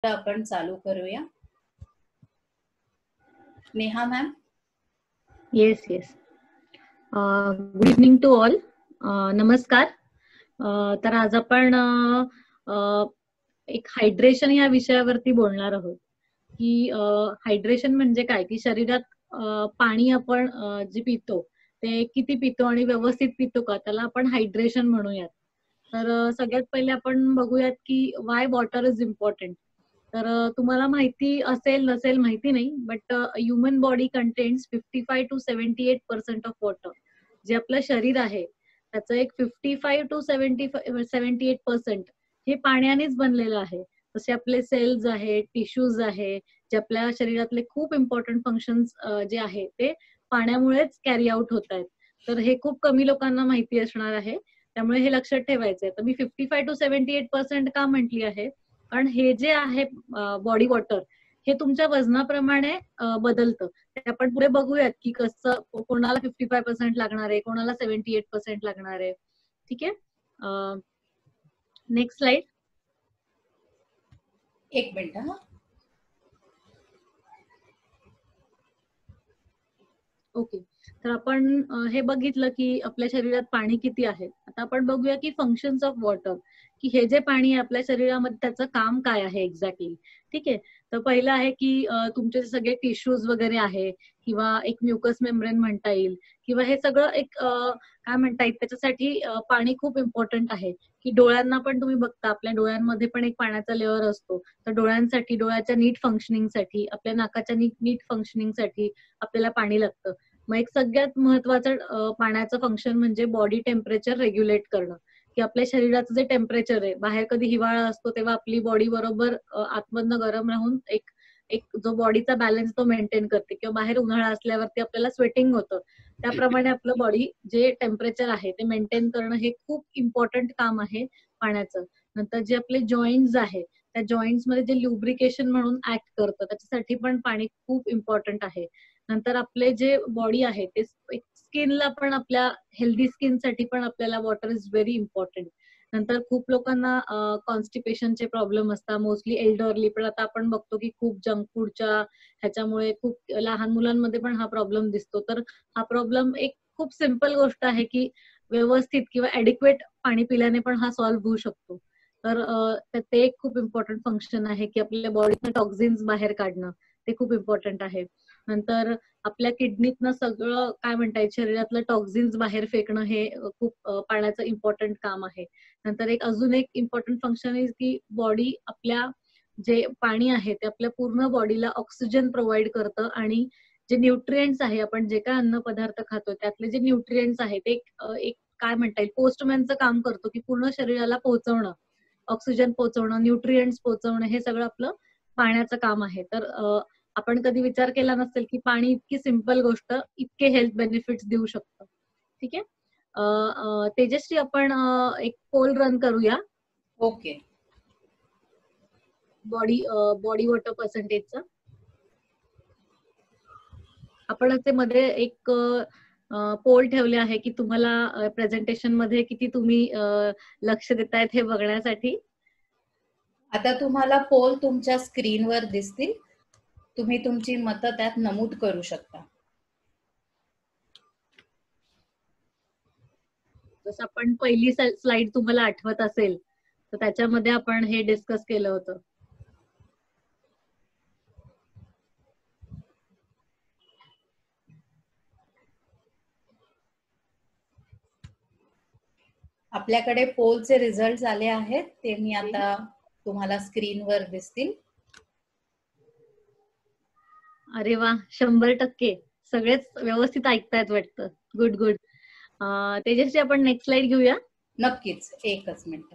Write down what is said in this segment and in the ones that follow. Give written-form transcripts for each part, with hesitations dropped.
आपण चालू करूया. Neha ma'am. Yes yes. Good evening to all. नमस्कार. तर आज आपण एक हायड्रेशन या विषयावरती बोलणार आहोत की हायड्रेशन म्हणजे काय, की शरीरात पाणी आपण जे पितो ते किती पितो आणि व्यवस्थित पितो का, त्याला आपण हायड्रेशन म्हणूयात. तर सगळ्यात पहिले आपण बघूयात की वाय वॉटर इज इम्पॉर्टंट. तर तुम्हाला माहिती असेल नसेल माहिती नाही, but human body contains 55 to 78% of water. जे आपलं शरीर आहे त्याचं एक 55 to 78% हे पाण्यानेच बनलेलं आहे. जसे आपले सेल्स आहे, टिश्यूज आहे, जे आपल्या शरीरातले खूप इम्पॉर्टंट फंक्शन्स जे आहे ते पाण्यामुळेच कॅरी आउट होत आहेत. तर हे खूप कमी लोकांना माहिती असणार आहे, त्यामुळे हे लक्षात ठेवायचंय. तर मी 55 to 78% का म्हटली आहे, कारण हे जे आहे बॉडी वॉटर हे तुमच्या वजनाप्रमाणे बदलतं. ते आपण पुढे बघूयात की कसं कोणाला 55% लागणार आहे, कोणाला 78% लागणार आहे. ठीक आहे. Next slide. एक मिनिट हा. ओके. तर आपण हे बघितलं की आपल्या शरीरात पाणी किती आहे. आता आपण बघूया की फंक्शन्स ऑफ वॉटर, की हे जे पाणी आहे आपल्या शरीरामध्ये त्याचं काम काय आहे एक्झॅक्टली. ठीक आहे. तर पहिलं आहे की तुमचे सगळे टिश्यूज वगैरे आहे किंवा एक म्युकस मेम्ब्रेन म्हणता येईल, किंवा हे सगळं एक काय म्हणता येईल त्याच्यासाठी पाणी खूप इम्पॉर्टंट आहे. की डोळ्यांना पण तुम्ही बघता, आपल्या डोळ्यांमध्ये पण एक पाण्याचा लेअर असतो. तर डोळ्यांसाठी, डोळ्याच्या नीट फंक्शनिंगसाठी, आपल्या नाकाच्या नीट फंक्शनिंगसाठी आपल्याला पाणी लागतं. मग एक सगळ्यात महत्वाचं पाण्याचं फंक्शन म्हणजे बॉडी टेम्परेचर रेग्युलेट करणं. की आपल्या शरीराचं जे टेम्परेचर आहे, बाहेर कधी हिवाळा असतो तेव्हा आपली बॉडी बरोबर आतमधनं गरम राहून एक एक जो बॉडीचा बॅलन्स तो मेंटेन करते, किंवा बाहेर उन्हाळा असल्यावरती आपल्याला स्वेटिंग होतं. त्याप्रमाणे आपलं बॉडी जे टेम्परेचर आहे ते मेंटेन करणं हे खूप इम्पॉर्टंट काम आहे पाण्याचं. नंतर जे आपले जॉईंट्स आहे, त्या जॉईंट्स मध्ये जे ल्युब्रिकेशन म्हणून ऍक्ट करतं त्याच्यासाठी पण पाणी खूप इम्पॉर्टंट आहे. नंतर आपले जे बॉडी आहे ते स्किनला पण, आपल्या हेल्दी स्किनसाठी पण आपल्याला वॉटर इज व्हेरी इम्पॉर्टंट. नंतर खूप लोकांना कॉन्स्टिपेशनचे प्रॉब्लेम असतात, मोस्टली एल्डरली. पण आता आपण बघतो की खूप जंक फूडच्या ह्याच्यामुळे खूप लहान मुलांमध्ये पण हा प्रॉब्लेम दिसतो. तर हा प्रॉब्लेम एक खूप सिम्पल गोष्ट आहे की व्यवस्थित किंवा ॲडिक्वेट पाणी पिल्याने पण हा सॉल्व्ह होऊ शकतो. तर ते एक खूप इम्पॉर्टंट फंक्शन आहे की आपल्या बॉडीतनं टॉक्झिन्स बाहेर काढणं, ते खूप इम्पॉर्टंट आहे. नंतर आपल्या किडनीतनं सगळं काय म्हणता येईल शरीरातलं टॉक्झिन्स बाहेर फेकणं हे खूप पाण्याचं इम्पॉर्टंट काम आहे. नंतर अजून एक इम्पॉर्टंट फंक्शन आहे की बॉडी आपल्या जे पाणी आहे ते आपल्या पूर्ण बॉडीला ऑक्सिजन प्रोव्हाइड करतं, आणि जे न्यूट्रिएंट्स आहे, आपण जे काय अन्न पदार्थ खातो त्यातले जे न्यूट्रिएंट्स आहे ते एक काय म्हणता येईल पोस्टमॅनचं काम करतो, की पूर्ण शरीराला पोहोचवणं, ऑक्सिजन पोहोचवणं, न्यूट्रिएंट्स पोहोचवणं, हे सगळं आपलं पाण्याचं काम आहे. तर आपण कधी विचार केला नसेल की पाणी इतकी सिंपल गोष्ट इतके हेल्थ बेनिफिट्स देऊ शकतं. ठीक आहे. तेजश्री, आपण एक पोल रन करूया. ओके. बॉडी वॉटर पर्सेंटेजचा. आपण मध्ये एक पोल ठेवले आहे की तुम्हाला प्रेझेंटेशन मध्ये किती तुम्ही लक्ष देतायत हे बघण्यासाठी. आता तुम्हाला पोल तुमच्या स्क्रीनवर दिसतील, तुम्ही तुमची मतं त्यात नमूद करू शकता. जसं आपण पहिली स्लाइड तुम्हाला आठवत असेल तर त्याच्यामध्ये आपण हे डिस्कस केलं होतं. आपल्याकडे पोलचे रिझल्ट आले आहेत, ते मी आता तुम्हाला स्क्रीनवर दिसतील. अरे वा, 100% सगळेच व्यवस्थित ऐकतायत वाटतं. Good good. तेजस्वी, आपण नेक्स्ट स्लाइड घेऊया. नक्कीच, एकच मिनिट.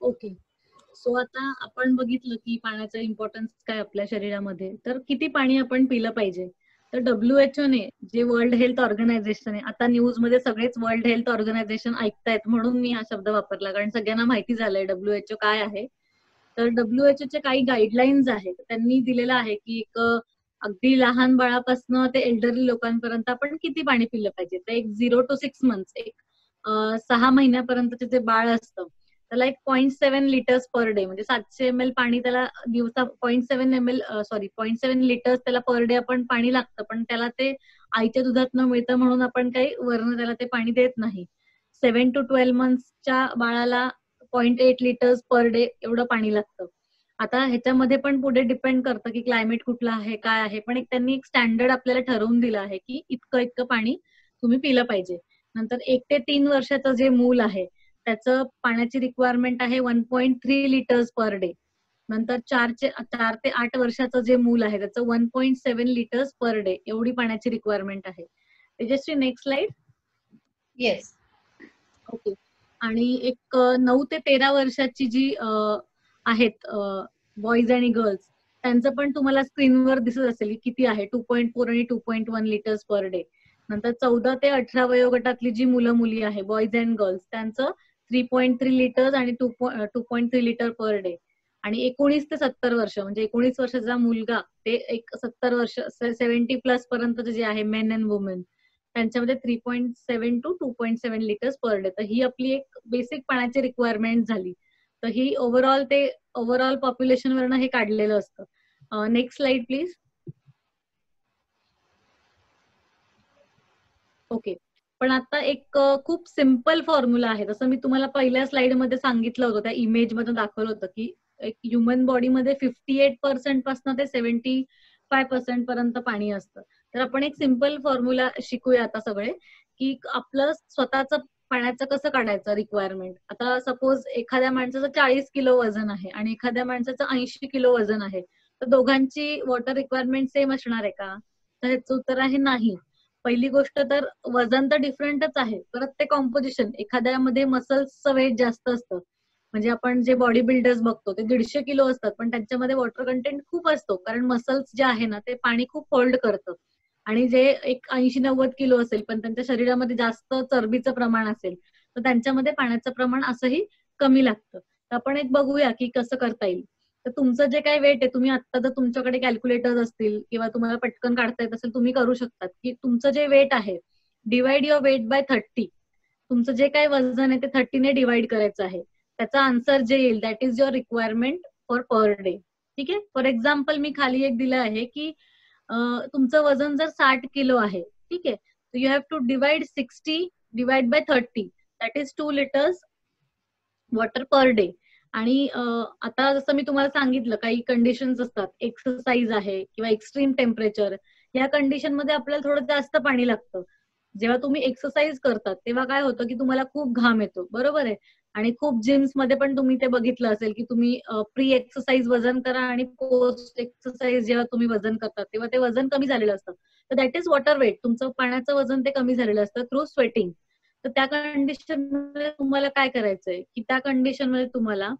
ओके. सो आता आपण बघितलं की पाण्याचं इम्पॉर्टन्स काय आपल्या शरीरामध्ये. तर किती पाणी आपण पिलं पाहिजे. तर WHO ने, जे वर्ल्ड हेल्थ ऑर्गनायझेशन आहे, आता न्यूज मध्ये सगळेच वर्ल्ड हेल्थ ऑर्गनायझेशन ऐकतायत म्हणून मी हा शब्द वापरला, कारण सगळ्यांना माहिती झालंय WHO काय आहे. तर WHO चे काही गाईडलाईन्स आहेत. त्यांनी दिलेलं आहे की एक अगदी लहान बाळापासून ते एल्डरली लोकांपर्यंत आपण किती पाणी पिलं पाहिजे. तर एक 0 to 6 months, एक 6 महिन्यापर्यंतचे जे बाळ असतं त्याला एक 0.7 लिटर्स पर डे, म्हणजे 700 ml पाणी त्याला दिवसा 0.7 लिटर्स त्याला पर डे आपण पाणी लागतं. पण त्याला ते आईच्या दुधात न मिळतं म्हणून आपण काही वरण त्याला ते पाणी देत नाही. 7 to 12 monthsच्या बाळाला 0.8 लिटर्स पर डे एवढं पाणी लागतं. आता ह्याच्यामध्ये पण पुढे डिपेंड करतं की क्लायमेट कुठलं आहे, काय आहे, पण त्यांनी एक स्टँडर्ड आपल्याला ठरवून दिलं आहे की इतकं इतकं पाणी तुम्ही पिलं पाहिजे. नंतर 1 ते 3 वर्षाचं जे मूल आहे त्याचं पाण्याची रिक्वायरमेंट आहे 1.3 लिटर्स पर डे. नंतर 4 ते 8 वर्षाचं जे मूल आहे त्याचं 1.7 लिटर्स पर डे एवढी पाण्याची रिक्वायरमेंट आहे. Tejashri, next slide. Yes. Okay. आणि एक 9 ते 13 वर्षाची जी आहेत बॉईज आणि गर्ल्स, त्यांचं पण तुम्हाला स्क्रीनवर दिसत असेल की किती आहे, 2.4 आणि 2.1 लिटर्स पर डे. नंतर 14 ते 18 वयोगटातली जी मुलं मुली आहे, बॉईज अँड गर्ल्स, त्यांचं 3.3 लिटर्स आणि 2.3 लिटर पर डे. आणि 19 ते 70 वर्ष, म्हणजे 19 वर्षाचा मुलगा ते एक 70 वर्ष 70+ पर्यंत जे आहे मेन अँड वुमेन, त्यांच्यामध्ये 3.7 to 2.7 लिटर्स पर डे. तर ही आपली एक बेसिक पाण्याची रिक्वायरमेंट झाली. तर ही ओव्हरऑल पॉप्युलेशन वरनं हे काढलेलं असतं. Next slide please. ओके. पण आता एक खूप सिम्पल फॉर्म्युला आहे. जसं मी तुम्हाला पहिल्या स्लाइड मध्ये सांगितलं होतं, त्या इमेज मध्ये दाखवलं होतं की एक ह्युमन बॉडीमध्ये 58% पासून ते 75% पर्यंत पाणी असतं. तर आपण एक सिम्पल फॉर्म्युला शिकूया आता सगळे, की आपलं स्वतःचं पाण्याचं कसं काढायचं रिक्वायरमेंट. आता सपोज एखाद्या माणसाचं 40 किलो वजन आहे आणि एखाद्या माणसाचं 80 किलो वजन आहे, तर दोघांची वॉटर रिक्वायरमेंट सेम असणार आहे का? तर ह्याचं उत्तर आहे नाही. पहिली गोष्ट तर वजन तर डिफरंटच आहे. परत ते कॉम्पोजिशन, एखाद्यामध्ये मसल्सचं वेट जास्त असतं. म्हणजे आपण जे बॉडी बिल्डर्स बघतो ते 150 किलो असतात, पण त्यांच्यामध्ये वॉटर कंटेंट खूप असतो, कारण मसल्स जे आहे ना ते पाणी खूप होल्ड करतं. आणि जे एक 80-90 किलो असेल पण त्यांच्या शरीरामध्ये जास्त चरबीचं प्रमाण असेल, तर त्यांच्यामध्ये पाण्याचं प्रमाण असंही कमी लागतं. तर आपण एक बघूया की कसं करता येईल. तर तुमचं जे काही वेट आहे, तुम्ही आता जर तुमच्याकडे कॅल्क्युलेटर्स असतील किंवा तुम्हाला पटकन काढता येत असेल, तुम्ही करू शकतात की तुमचं जे वेट आहे, डिवाइड युअर वेट बाय 30. तुमचं जे काही वजन आहे ते 30 ने डिवाइड करायचं आहे. त्याचा आन्सर जे येईल that is your requirement for per day. ठीक आहे. फॉर एक्झाम्पल मी खाली एक दिलं आहे की तुमचं वजन जर 60 किलो आहे, ठीक आहे, you have to divide 60 divide by 30, that is 2 litres water per day. आणि आता जसं मी तुम्हाला सांगितलं काही कंडिशन्स असतात, एक्सरसाइज आहे किंवा एक्स्ट्रीम टेम्परेचर, या कंडिशन मध्ये आपल्याला थोडं जास्त पाणी लागतं. जेव्हा तुम्ही एक्सरसाइज करतात तेव्हा काय होतं की तुम्हाला खूप घाम येतो, बरोबर आहे. आणि खूप जिम्स मध्ये पण तुम्ही ते बघितलं असेल की तुम्ही प्री एक्सरसाइज वजन करा आणि पोस्ट एक्सरसाइज जेव्हा तुम्ही वजन करतात तेव्हा ते वजन कमी झालेलं असतं. तर दॅट इज वॉटर वेट. तुमचं पाण्याचं वजन ते कमी झालेलं असतं थ्रू स्वेटिंग. तर त्या कंडिशन मध्ये तुम्हाला काय करायचंय की त्या कंडिशन मध्ये तुम्हाला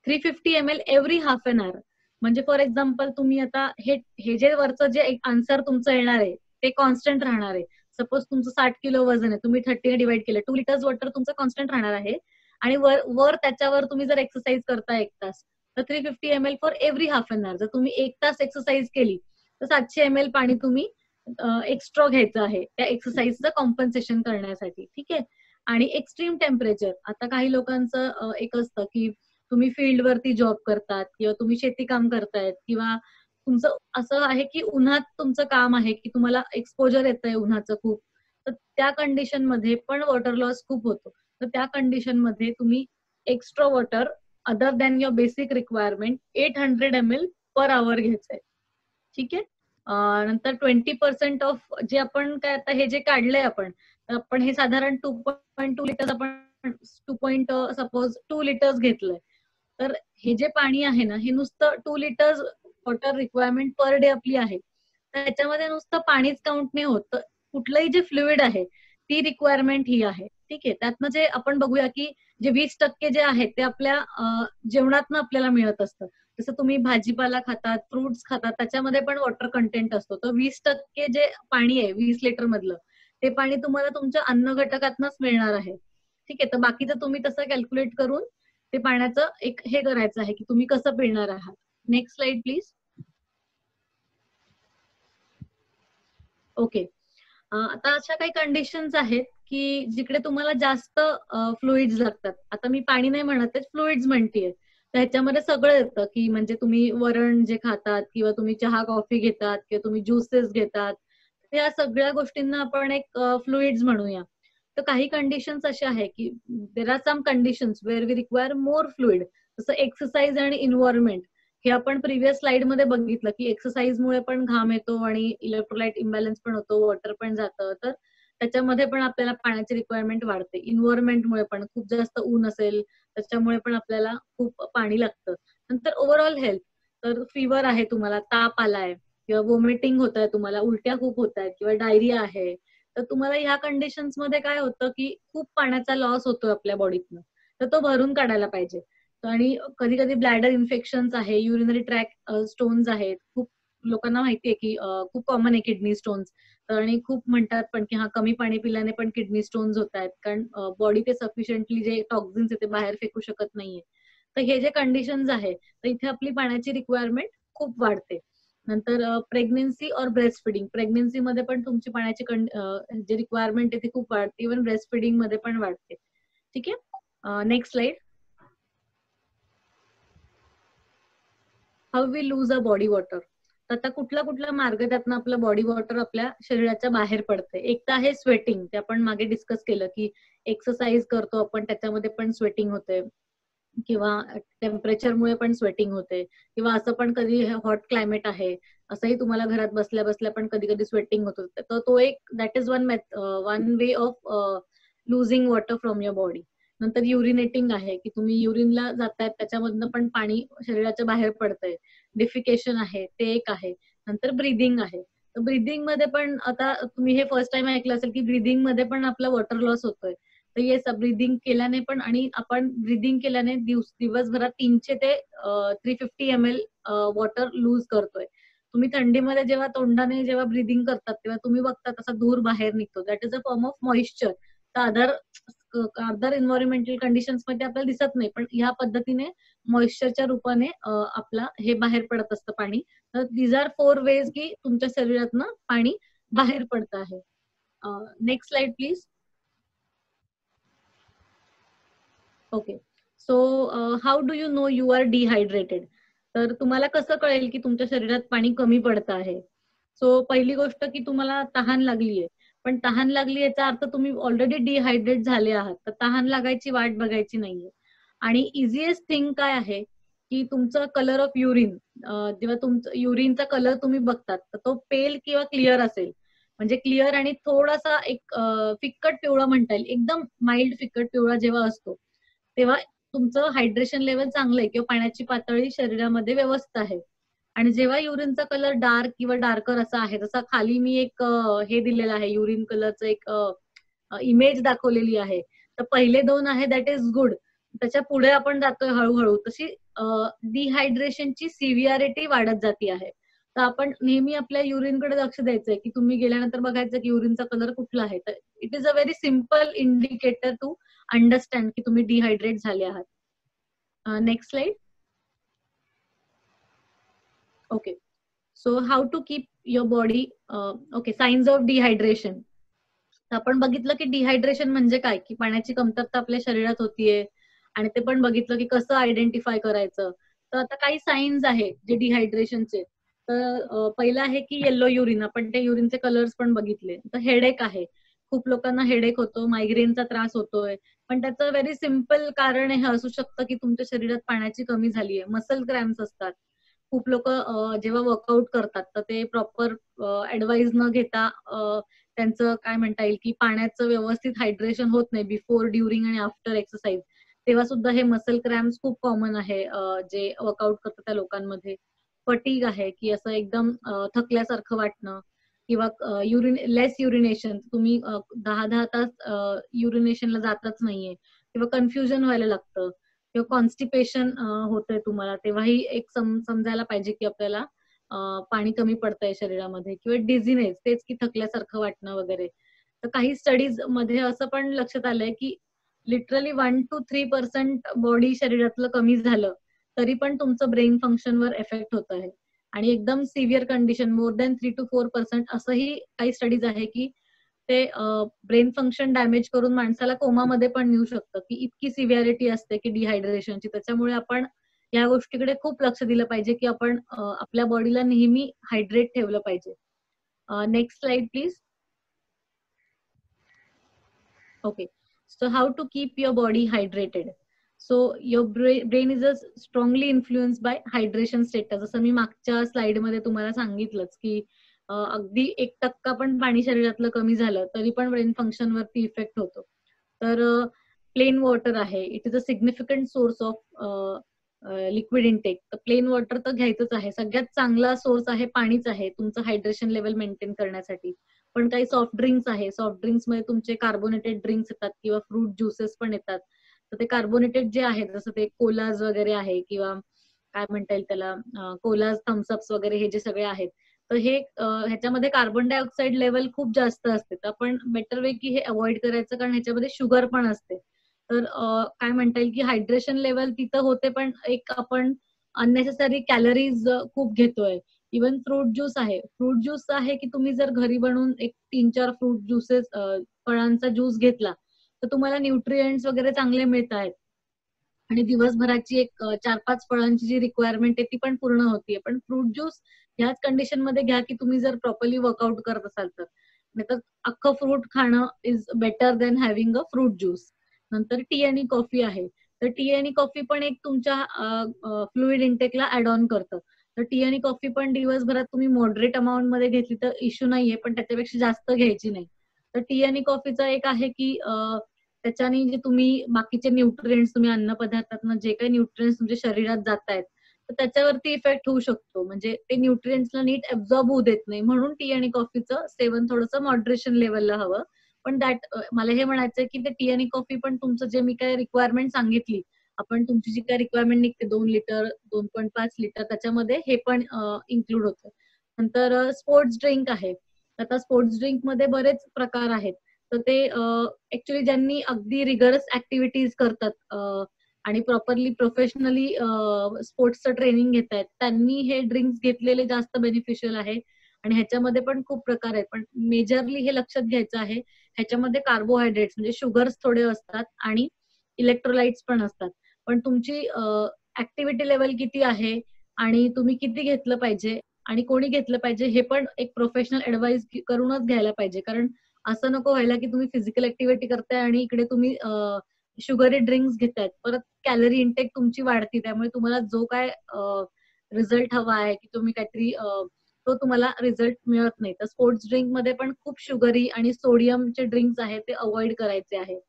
350 ml every half an hour, म्हणजे फॉर एक्झाम्पल तुम्ही आता हे जे वरचं जे आन्सर तुमचं येणार आहे ते कॉन्स्टंट राहणार आहे. सपोज तुमचं 60 किलो वजन आहे, तुम्ही 30 ने डिवाइड केलं, 2 लिटर्स वॉटर तुमचं कॉन्स्टंट राहणार आहे. आणि वर त्याच्यावर तुम्ही जर एक्सरसाइज करता 1 तास, तर 350 ml for every half an hour. जर तुम्ही 1 तास एक्सरसाइज केली तर 700 ml पाणी तुम्ही एक्स्ट्रा घ्यायचं आहे त्या एक्सरसाइजचं कॉम्पन्सेशन करण्यासाठी. ठीक आहे. आणि एक्स्ट्रीम टेम्परेचर, आता काही लोकांचं एक असतं की तुम्ही फील्डवरती जॉब करतात किंवा तुम्ही शेती काम करतायत किंवा तुमचं असं आहे की उन्हात तुमचं काम आहे की तुम्हाला एक्सपोजर येतंय उन्हाचं खूप, तर त्या कंडिशन मध्ये पण वॉटर लॉस खूप होतो. तर त्या कंडिशन मध्ये तुम्ही extra water other than your basic requirement 800 ml per hour घ्यायचंय. ठीक आहे. नंतर 20% ऑफ जे आपण काय आता हे जे काढलंय आपण हे साधारण 2.2 लिटर्स आपण 2 घेतलंय. तर हे जे पाणी आहे ना हे नुसतं 2 litres water requirement per day आपली आहे. तर त्याच्यामध्ये नुसतं पाणीच काउंट नाही होत, तर कुठलंही जे फ्लुइड आहे ती रिक्वायरमेंट ही आहे. ठीक आहे. त्यातनं जे आपण बघूया की जे 20% जे आहेत ते आपल्या जेवणातनं आपल्याला मिळत असतं. जसं तुम्ही भाजीपाला खातात, फ्रुट्स खातात, त्याच्यामध्ये पण वॉटर कंटेंट असतो. तर 20% जे पाणी आहे 20 लिटर मधलं, ते पाणी तुम्हाला तुमच्या अन्न घटकातनंच मिळणार आहे. ठीक आहे. तर बाकीचं तुम्ही तसं कॅल्क्युलेट करून ते पाण्याचं एक हे करायचं आहे की तुम्ही कसं पिणार आहात. Next slide please. ओके. आता अशा काही कंडिशन्स आहेत की जिकडे तुम्हाला जास्त फ्लुइड्स लागतात. आता मी पाणी नाही म्हणत आहे, फ्लुइड्स म्हणतेय. तर ह्याच्यामध्ये सगळं येतं की म्हणजे तुम्ही वरण जे खातात किंवा तुम्ही चहा कॉफी घेतात किंवा तुम्ही ज्युसेस घेतात, या सगळ्या गोष्टींना आपण एक फ्लुइड्स म्हणूया. तर काही कंडिशन्स अशा आहे की there are some conditions where we require more fluid, जसं एक्सरसाइज आणि इन्व्हायरमेंट. हे आपण प्रिव्हियस स्लाइड मध्ये बघितलं की एक्सरसाइजमुळे पण घाम येतो आणि इलेक्ट्रोलाइट इम्बॅलन्स पण होतो, वॉटर पण जातं. तर त्याच्यामध्ये पण आपल्याला पाण्याची रिक्वायरमेंट वाढते. इन्व्हायरमेंटमुळे पण खूप जास्त ऊन असेल त्याच्यामुळे पण आपल्याला खूप पाणी लागतं. नंतर ओव्हरऑल हेल्थ, तर फिवर आहे, तुम्हाला ताप आलाय किंवा वॉमिटिंग होत आहे, तुम्हाला उलट्या खूप होत आहेत किंवा डायरिया आहे, तर तुम्हाला ह्या कंडिशन्स मध्ये काय होतं की खूप पाण्याचा लॉस होतो आपल्या बॉडीतनं, तर तो भरून काढायला पाहिजे. आणि कधी कधी ब्लॅडर इन्फेक्शन्स आहे, युरिनरी ट्रॅक स्टोन्स आहेत. खूप लोकांना माहितीये की खूप कॉमन आहे किडनी स्टोन्स. आणि खूप म्हणतात पण की हा कमी पाणी पिल्याने पण किडनी स्टोन्स होत आहेत, कारण बॉडी ते सफिशियंटली जे टॉक्झिन्स आहे ते बाहेर फेकू शकत नाहीये. तर हे जे कंडिशन्स आहे, तर इथे आपली पाण्याची रिक्वायरमेंट खूप वाढते. नंतर प्रेग्नेन्सी और ब्रेस्ट फिडिंग, प्रेग्नेन्सी मध्ये पण तुमची पाण्याची जी रिक्वायरमेंट आहे ती खूप वाढते. इव्हन ब्रेस्ट फिडिंग मध्ये पण वाढते. ठीक आहे. Next slide. How we lose a body water. आता कुठला कुठला मार्ग त्यातनं आपलं बॉडी वॉटर आपल्या शरीराच्या बाहेर पडते. एक तर आहे स्वेटिंग, ते आपण मागे डिस्कस केलं की एक्सरसाइज करतो आपण त्याच्यामध्ये पण स्वेटिंग होते, किंवा टेम्परेचरमुळे पण स्वेटिंग होते, किंवा असं पण कधी हॉट क्लायमेट आहे असंही तुम्हाला घरात बसल्या बसल्या पण कधी कधी स्वेटिंग होतं. तर तो एक that is one way of losing water from your body. नंतर युरिनेटिंग आहे की तुम्ही युरिनला जातायत त्याच्यामधनं पण पाणी शरीराच्या बाहेर पडतंय. डिफिकेशन आहे ते एक आहे. नंतर ब्रिदिंग आहे. तर ब्रिदिंग मध्ये पण आता तुम्ही हे फर्स्ट टाइम ऐकलं असेल की ब्रिदिंग मध्ये पण आपला वॉटर लॉस होतोय. तर येस, ब्रिदिंग केल्याने पण, आणि आपण ब्रिदिंग केल्याने दिवसभरात 300 ते 350 ml वॉटर लूज करतोय. तुम्ही थंडीमध्ये जेव्हा तोंडाने जेव्हा ब्रिदिंग करतात तेव्हा तुम्ही बघता तसा धूर बाहेर निघतो. That is a form of moisture. तर अदर एन्व्हायरमेंटल कंडिशन्स मध्ये आपल्याला दिसत नाही, पण ह्या पद्धतीने मॉइश्चरच्या रूपाने आपला हे बाहेर पडत असतं पाणी. तर दीज आर 4 वेज की तुमच्या शरीरातनं पाणी बाहेर पडत आहे. Next slide please. Okay. So how do you know you are dehydrated. तर तुम्हाला कसं कळेल की तुमच्या शरीरात पाणी कमी पडतं आहे. सो पहिली गोष्ट की तुम्हाला तहान लागलीये, पण तहान लागली याचा अर्थ तुम्ही ऑलरेडी डिहायड्रेट झाले आहात, तर तहान लागायची वाट बघायची नाहीये. आणि इझिएस्ट थिंग काय आहे की तुमचं कलर ऑफ युरिन, जेव्हा तुमचं युरिनचा कलर तुम्ही बघतात तर तो पेल किंवा क्लिअर असेल. म्हणजे क्लिअर आणि थोडासा एक फिक्कट पिवळा म्हणता येईल, एकदम माइल्ड फिक्कट पिवळा जेव्हा असतो तेव्हा तुमचं हायड्रेशन लेवल चांगलं आहे किंवा पाण्याची पातळी शरीरामध्ये व्यवस्थित आहे. आणि जेव्हा युरिनचा कलर डार्क किंवा डार्कर असा आहे, जसा खाली मी एक हे दिलेलं आहे, युरिन कलरचं एक इमेज दाखवलेली आहे. तर पहिले 2 आहे दॅट इज गुड. त्याच्या पुढे आपण जातोय हळूहळू, तशी डिहायड्रेशनची सिव्हिअरिटी वाढत जाती आहे. तर आपण नेहमी आपल्या युरिनकडे लक्ष द्यायचंय की तुम्ही गेल्यानंतर बघायचं की युरिनचा कलर कुठला आहे. तर it is a very simple indicator to understand की तुम्ही डिहायड्रेट झाले आहात. Next slide. Okay. So how to keep your body. Okay, signs of dehydration. आपण बघितलं की डिहायड्रेशन म्हणजे काय, की पाण्याची कमतरता आपल्या शरीरात होतीये, आणि ते पण बघितलं की कसं आयडेंटिफाय करायचं. तर आता काही साईन्स आहेत जे डिहायड्रेशनचे. तर पहिलं आहे की येलो युरिन, आपण ते युरिनचे कलर्स पण बघितले. तर हेडेक आहे, खूप लोकांना हेडेक होतो, मायग्रेनचा त्रास होतोय. पण त्याचं व्हेरी सिम्पल कारण हे असू शकतं की तुमच्या शरीरात पाण्याची कमी झालीये. मसल क्रॅम्प्स असतात. खूप लोक जेव्हा वर्कआउट करतात तर ते प्रॉपर ऍडवाइस न घेता त्यांचं काय म्हणता येईल की पाण्याचं व्यवस्थित हायड्रेशन होत नाही बिफोर, ड्युरिंग आणि आफ्टर एक्सरसाइज. तेव्हा सुद्धा हे मसल क्रॅम्प्स खूप कॉमन आहे जे वर्कआउट करतात त्या लोकांमध्ये. फटीग आहे की असं एकदम थकल्यासारखं वाटणं. किंवा लेस युरिनेशन, तुम्ही 10-10 तास युरिनेशनला जातच नाहीये, किंवा कन्फ्युजन व्हायला लागतं, किंवा कॉन्स्टिपेशन होतंय तुम्हाला, तेव्हाही एक समजायला पाहिजे की आपल्याला पाणी कमी पडतंय शरीरामध्ये, किंवा डिझिनेस, तेच की थकल्यासारखं वाटणं वगैरे. तर काही स्टडीज मध्ये असं पण लक्षात आलंय की लिटरली 1-3% बॉडी शरीरातलं कमी झालं तरी पण तुमचं ब्रेन फंक्शनवर इफेक्ट होत आहे. आणि एकदम सिव्हिअर कंडिशन मोर दॅन 3-4% असंही काही स्टडीज आहे की ते ब्रेन फंक्शन डॅमेज करून माणसाला कोमामध्ये पण नेऊ शकतं, की इतकी सिव्हिअरिटी असते की डिहायड्रेशनची. त्याच्यामुळे आपण या गोष्टीकडे खूप लक्ष दिलं पाहिजे की आपण आपल्या बॉडीला नेहमी हायड्रेट ठेवलं पाहिजे. Next slide please. Okay. So how to keep your body hydrated? So your brain is strongly influenced by hydration status. जसं मी मागच्या स्लाइड मध्ये तुम्हाला सांगितलंच की अगदी 1% पण पाणी शरीरातलं कमी झालं तरी पण ब्रेन फंक्शन वरती इफेक्ट होतो. तर प्लेन वॉटर आहे, it is a significant source of liquid intake. तर प्लेन वॉटर तर घ्यायचंच आहे. सगळ्यात चांगला सोर्स आहे पाणीच आहे तुमचं हायड्रेशन लेवल मेंटेन करण्यासाठी. पण काही सॉफ्ट ड्रिंक्स आहे, सॉफ्ट ड्रिंक्स मध्ये तुमचे कार्बोनेटेड ड्रिंक्स येतात किंवा फ्रूट ज्युसेस पण येतात. तर ते कार्बोनेटेड जे आहेत, जसं ते कोलाज वगैरे आहे किंवा काय म्हणता येईल त्याला, कोलाज, थम्सअप्स वगैरे, हे जे सगळे आहेत, तर हे ह्याच्यामध्ये कार्बन डायऑक्साईड लेवल खूप जास्त असते. तर आपण बेटर वे की हे अवॉइड करायचं, कारण ह्याच्यामध्ये शुगर पण असते. तर काय म्हणता येईल की हायड्रेशन लेवल तिथं होते, पण एक आपण अननेसेसरी कॅलरीज खूप घेतोय. इवन फ्रूट ज्यूस आहे, फ्रूट ज्यूस आहे की तुम्ही जर घरी बनवून एक 3-4 फ्रूट ज्युसेस, फळांचा ज्यूस घेतला तर तुम्हाला न्यूट्रिएंट्स वगैरे चांगले मिळत आहेत आणि दिवसभराची एक 4-5 फळांची जी रिक्वायरमेंट आहे ती पण पूर्ण होतीये. पण फ्रूट ज्यूस ह्याच कंडिशन मध्ये घ्या की तुम्ही जर प्रॉपरली वर्कआउट करत असाल तर. नाहीतर अख्खं फ्रूट खाणं is better than having a fruit juice. नंतर टी आणि कॉफी आहे. तर टी आणि कॉफी पण एक तुमच्या फ्लुइड इंटेकला ऍड ऑन करतं. तर टी आणि कॉफी पण दिवसभरात तुम्ही मॉडरेट अमाऊंट मध्ये घेतली तर इश्यू नाहीये, पण त्याच्यापेक्षा जास्त घ्यायची नाही. तर टी आणि कॉफीचा एक आहे की त्याच्याने जे तुम्ही बाकीचे न्यूट्रिएंट्स, तुम्ही अन्न पदार्थातून जे काही न्यूट्रिएंट्स तुमच्या शरीरात जात आहेत तर त्याच्यावरती इफेक्ट होऊ शकतो. म्हणजे ते न्यूट्रिएंट्सला नीट ऍब्झॉर्ब होऊ देत नाही. म्हणून टी आणि कॉफीचं सेवन थोडंसं मॉडरेशन लेवलला हवं. पण मला हे म्हणायचंय की ते टी आणि कॉफी पण तुमचं जे मी काय रिक्वायरमेंट सांगितली, आपण तुमची जी काय रिक्वायरमेंट निघते 2 लिटर 2.5 लिटर, त्याच्यामध्ये हे पण इन्क्लूड होतं. नंतर स्पोर्ट्स ड्रिंक आहे. आता स्पोर्ट्स ड्रिंक मध्ये बरेच प्रकार आहेत. तर ते ऍक्च्युली ज्यांनी अगदी रिगरस ऍक्टिव्हिटीज करतात आणि प्रॉपरली प्रोफेशनली स्पोर्ट्सचं ट्रेनिंग घेत आहेत, त्यांनी हे ड्रिंक्स घेतलेले जास्त बेनिफिशियल आहे. आणि ह्याच्यामध्ये पण खूप प्रकार आहेत, पण मेजरली हे लक्षात घ्यायचं आहे, ह्याच्यामध्ये कार्बोहायड्रेट्स म्हणजे शुगर्स थोडे असतात आणि इलेक्ट्रोलाइट्स पण असतात. पण तुमची ऍक्टिव्हिटी लेवल किती आहे आणि तुम्ही किती घेतलं पाहिजे आणि कोणी घेतलं पाहिजे हे पण एक प्रोफेशनल ऍडवाइस करूनच घ्यायला पाहिजे. कारण असं नको व्हायला की तुम्ही फिजिकल ऍक्टिव्हिटी करताय आणि इकडे तुम्ही शुगरी ड्रिंक्स घेतायत, परत कॅलरी इंटेक तुमची वाढती, त्यामुळे तुम्हाला जो काय रिझल्ट हवा आहे की तुम्ही काहीतरी तो तुम्हाला रिझल्ट मिळत नाही. तर स्पोर्ट्स ड्रिंक मध्ये पण खूप शुगरी आणि सोडियमचे ड्रिंक्स आहेत ते अवॉइड करायचे आहे.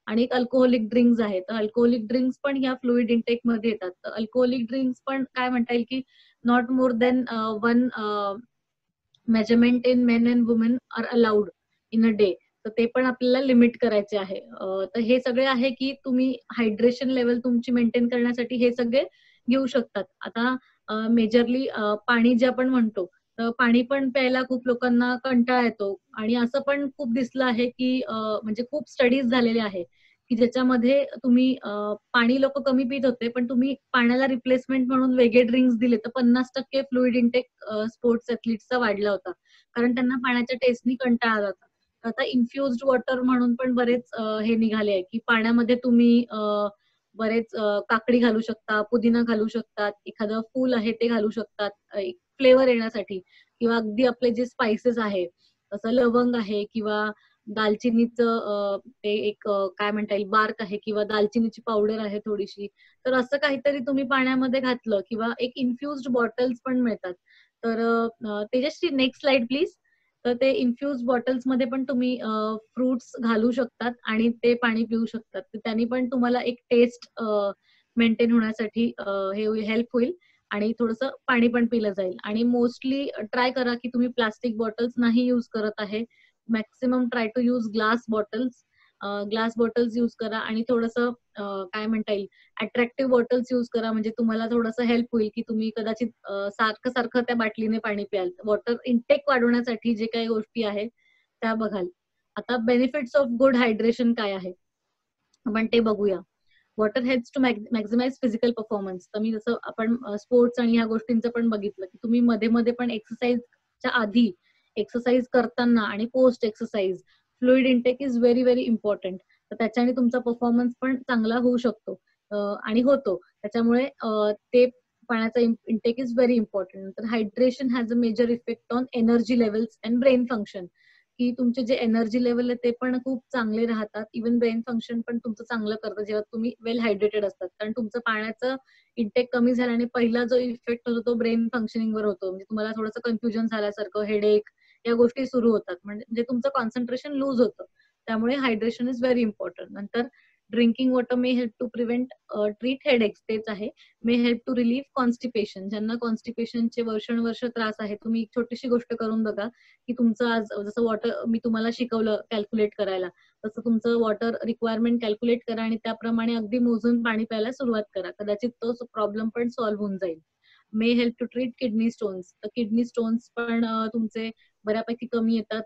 आणि एक अल्कोहोलिक ड्रिंक्स आहेत. तर अल्कोहोलिक ड्रिंक्स पण ह्या फ्लुइड इंटेक मध्ये येतात. तर अल्कोहोलिक ड्रिंक्स पण काय म्हणता येईल की not more than 1 measurement in men and women are allowed in a day. तर ते पण आपल्याला लिमिट करायचे आहे. तर हे सगळे आहे की तुम्ही हायड्रेशन लेवल तुमची मेंटेन करण्यासाठी हे सगळे घेऊ शकतात. आता मेजरली पाणी जे आपण म्हणतो, तर पाणी पण प्यायला खूप लोकांना कंटाळा येतो आणि असं पण खूप दिसलं आहे की म्हणजे खूप स्टडीज झालेले आहे की ज्याच्यामध्ये तुम्ही पाणी लोक कमी पित होते, पण तुम्ही पाण्याला रिप्लेसमेंट म्हणून वेगळे ड्रिंक्स दिले तर 50% फ्लुइड इंटेक स्पोर्ट्स ऍथलीट्सचा वाढला होता, कारण त्यांना पाण्याच्या टेस्टनी कंटाळा आला होता. आता इन्फ्युज्ड वॉटर म्हणून पण बरेच हे निघाले आहे की पाण्यामध्ये तुम्ही बरेच काकडी घालू शकता, पुदिना घालू शकतात, एखादं फूल आहे ते घालू शकतात एक फ्लेवर येण्यासाठी, किंवा अगदी आपले जे स्पाइसेस आहे, जसं लवंग आहे किंवा दालचिनीचं ते एक काय म्हणता येईल बार्क आहे किंवा दालचिनीची पावडर आहे थोडीशी, तर असं काहीतरी तुम्ही पाण्यामध्ये घातलं, किंवा एक इन्फ्युज्ड बॉटल्स पण मिळतात. तर तेजश्री नेक्स्ट स्लाइड प्लीज. तर ते इन्फ्युज बॉटल्स मध्ये पण तुम्ही फ्रुट्स घालू शकतात आणि ते पाणी पिऊ शकतात. तर त्यांनी पण तुम्हाला एक टेस्ट मेंटेन होण्यासाठी हे हेल्प होईल. आणि थोडंसं पाणी पण पिलं जाईल. आणि मोस्टली ट्राय करा की तुम्ही प्लास्टिक बॉटल्स नाही यूज करत आहे. Maximum try to use glass bottles. Glass bottles use करा आणि थोडंसं काय म्हणता येईल, अट्रॅक्टिव्ह बॉटल्स यूज करा, म्हणजे तुम्हाला थोडंसं हेल्प होईल की तुम्ही कदाचित सारखं सारखं त्या बाटलीने पाणी प्याल. वॉटर इनटेक वाढवण्यासाठी जे काही गोष्टी आहेत त्या बघाल. आता बेनिफिट्स ऑफ गुड हायड्रेशन काय आहे आपण ते बघूया. Water helps to maximise physical performance. तर मी जसं आपण स्पोर्ट्स आणि ह्या गोष्टींचं पण बघितलं की तुम्ही मध्ये मध्ये पण एक्सरसाइजच्या आधी, एक्सरसाइज करताना आणि post exercise fluid intake is very very important. तर त्याच्याने तुमचा परफॉर्मन्स पण चांगला होऊ शकतो आणि होतो. त्याच्यामुळे ते पाण्याचा इंटेक इज व्हेरी इम्पॉर्टंट. तर hydration has a major effect on energy levels and brain function. की तुमचे जे एनर्जी लेवल आहे ते पण खूप चांगले राहतात. इव्हन ब्रेन फंक्शन पण तुमचं चांगलं करतं जेव्हा तुम्ही वेल हायड्रेटेड असतात. कारण तुमचं पाण्याचं इंटेक कमी झाल्याने पहिला जो इफेक्ट होतो तो ब्रेन फंक्शनिंगवर होतो. म्हणजे तुम्हाला थोडंसं कन्फ्युजन झाल्यासारखं, हेडेक या गोष्टी सुरू होतात. म्हणजे तुमचं कॉन्सन्ट्रेशन लूज होतं. त्यामुळे हायड्रेशन इज व्हेरी इम्पॉर्टंट. नंतर drinking water may help to prevent treat headaches. तेच आहे. May help to relieve constipation. ज्यांना कॉन्स्टिपेशनचे वर्षानुवर्ष त्रास आहे, तुम्ही एक छोटीशी गोष्ट करून बघा की तुमचं आज जसं वॉटर मी तुम्हाला शिकवलं कॅल्क्युलेट करायला, तसं तुमचं वॉटर रिक्वायरमेंट कॅल्क्युलेट करा आणि त्याप्रमाणे अगदी मोजून पाणी प्यायला सुरुवात करा. कदाचित तो प्रॉब्लेम पण सॉल्व्ह होऊन जाईल. May help to treat kidney stones. तर किडनी स्टोन्स पण तुमचे बऱ्यापैकी कमी येतात.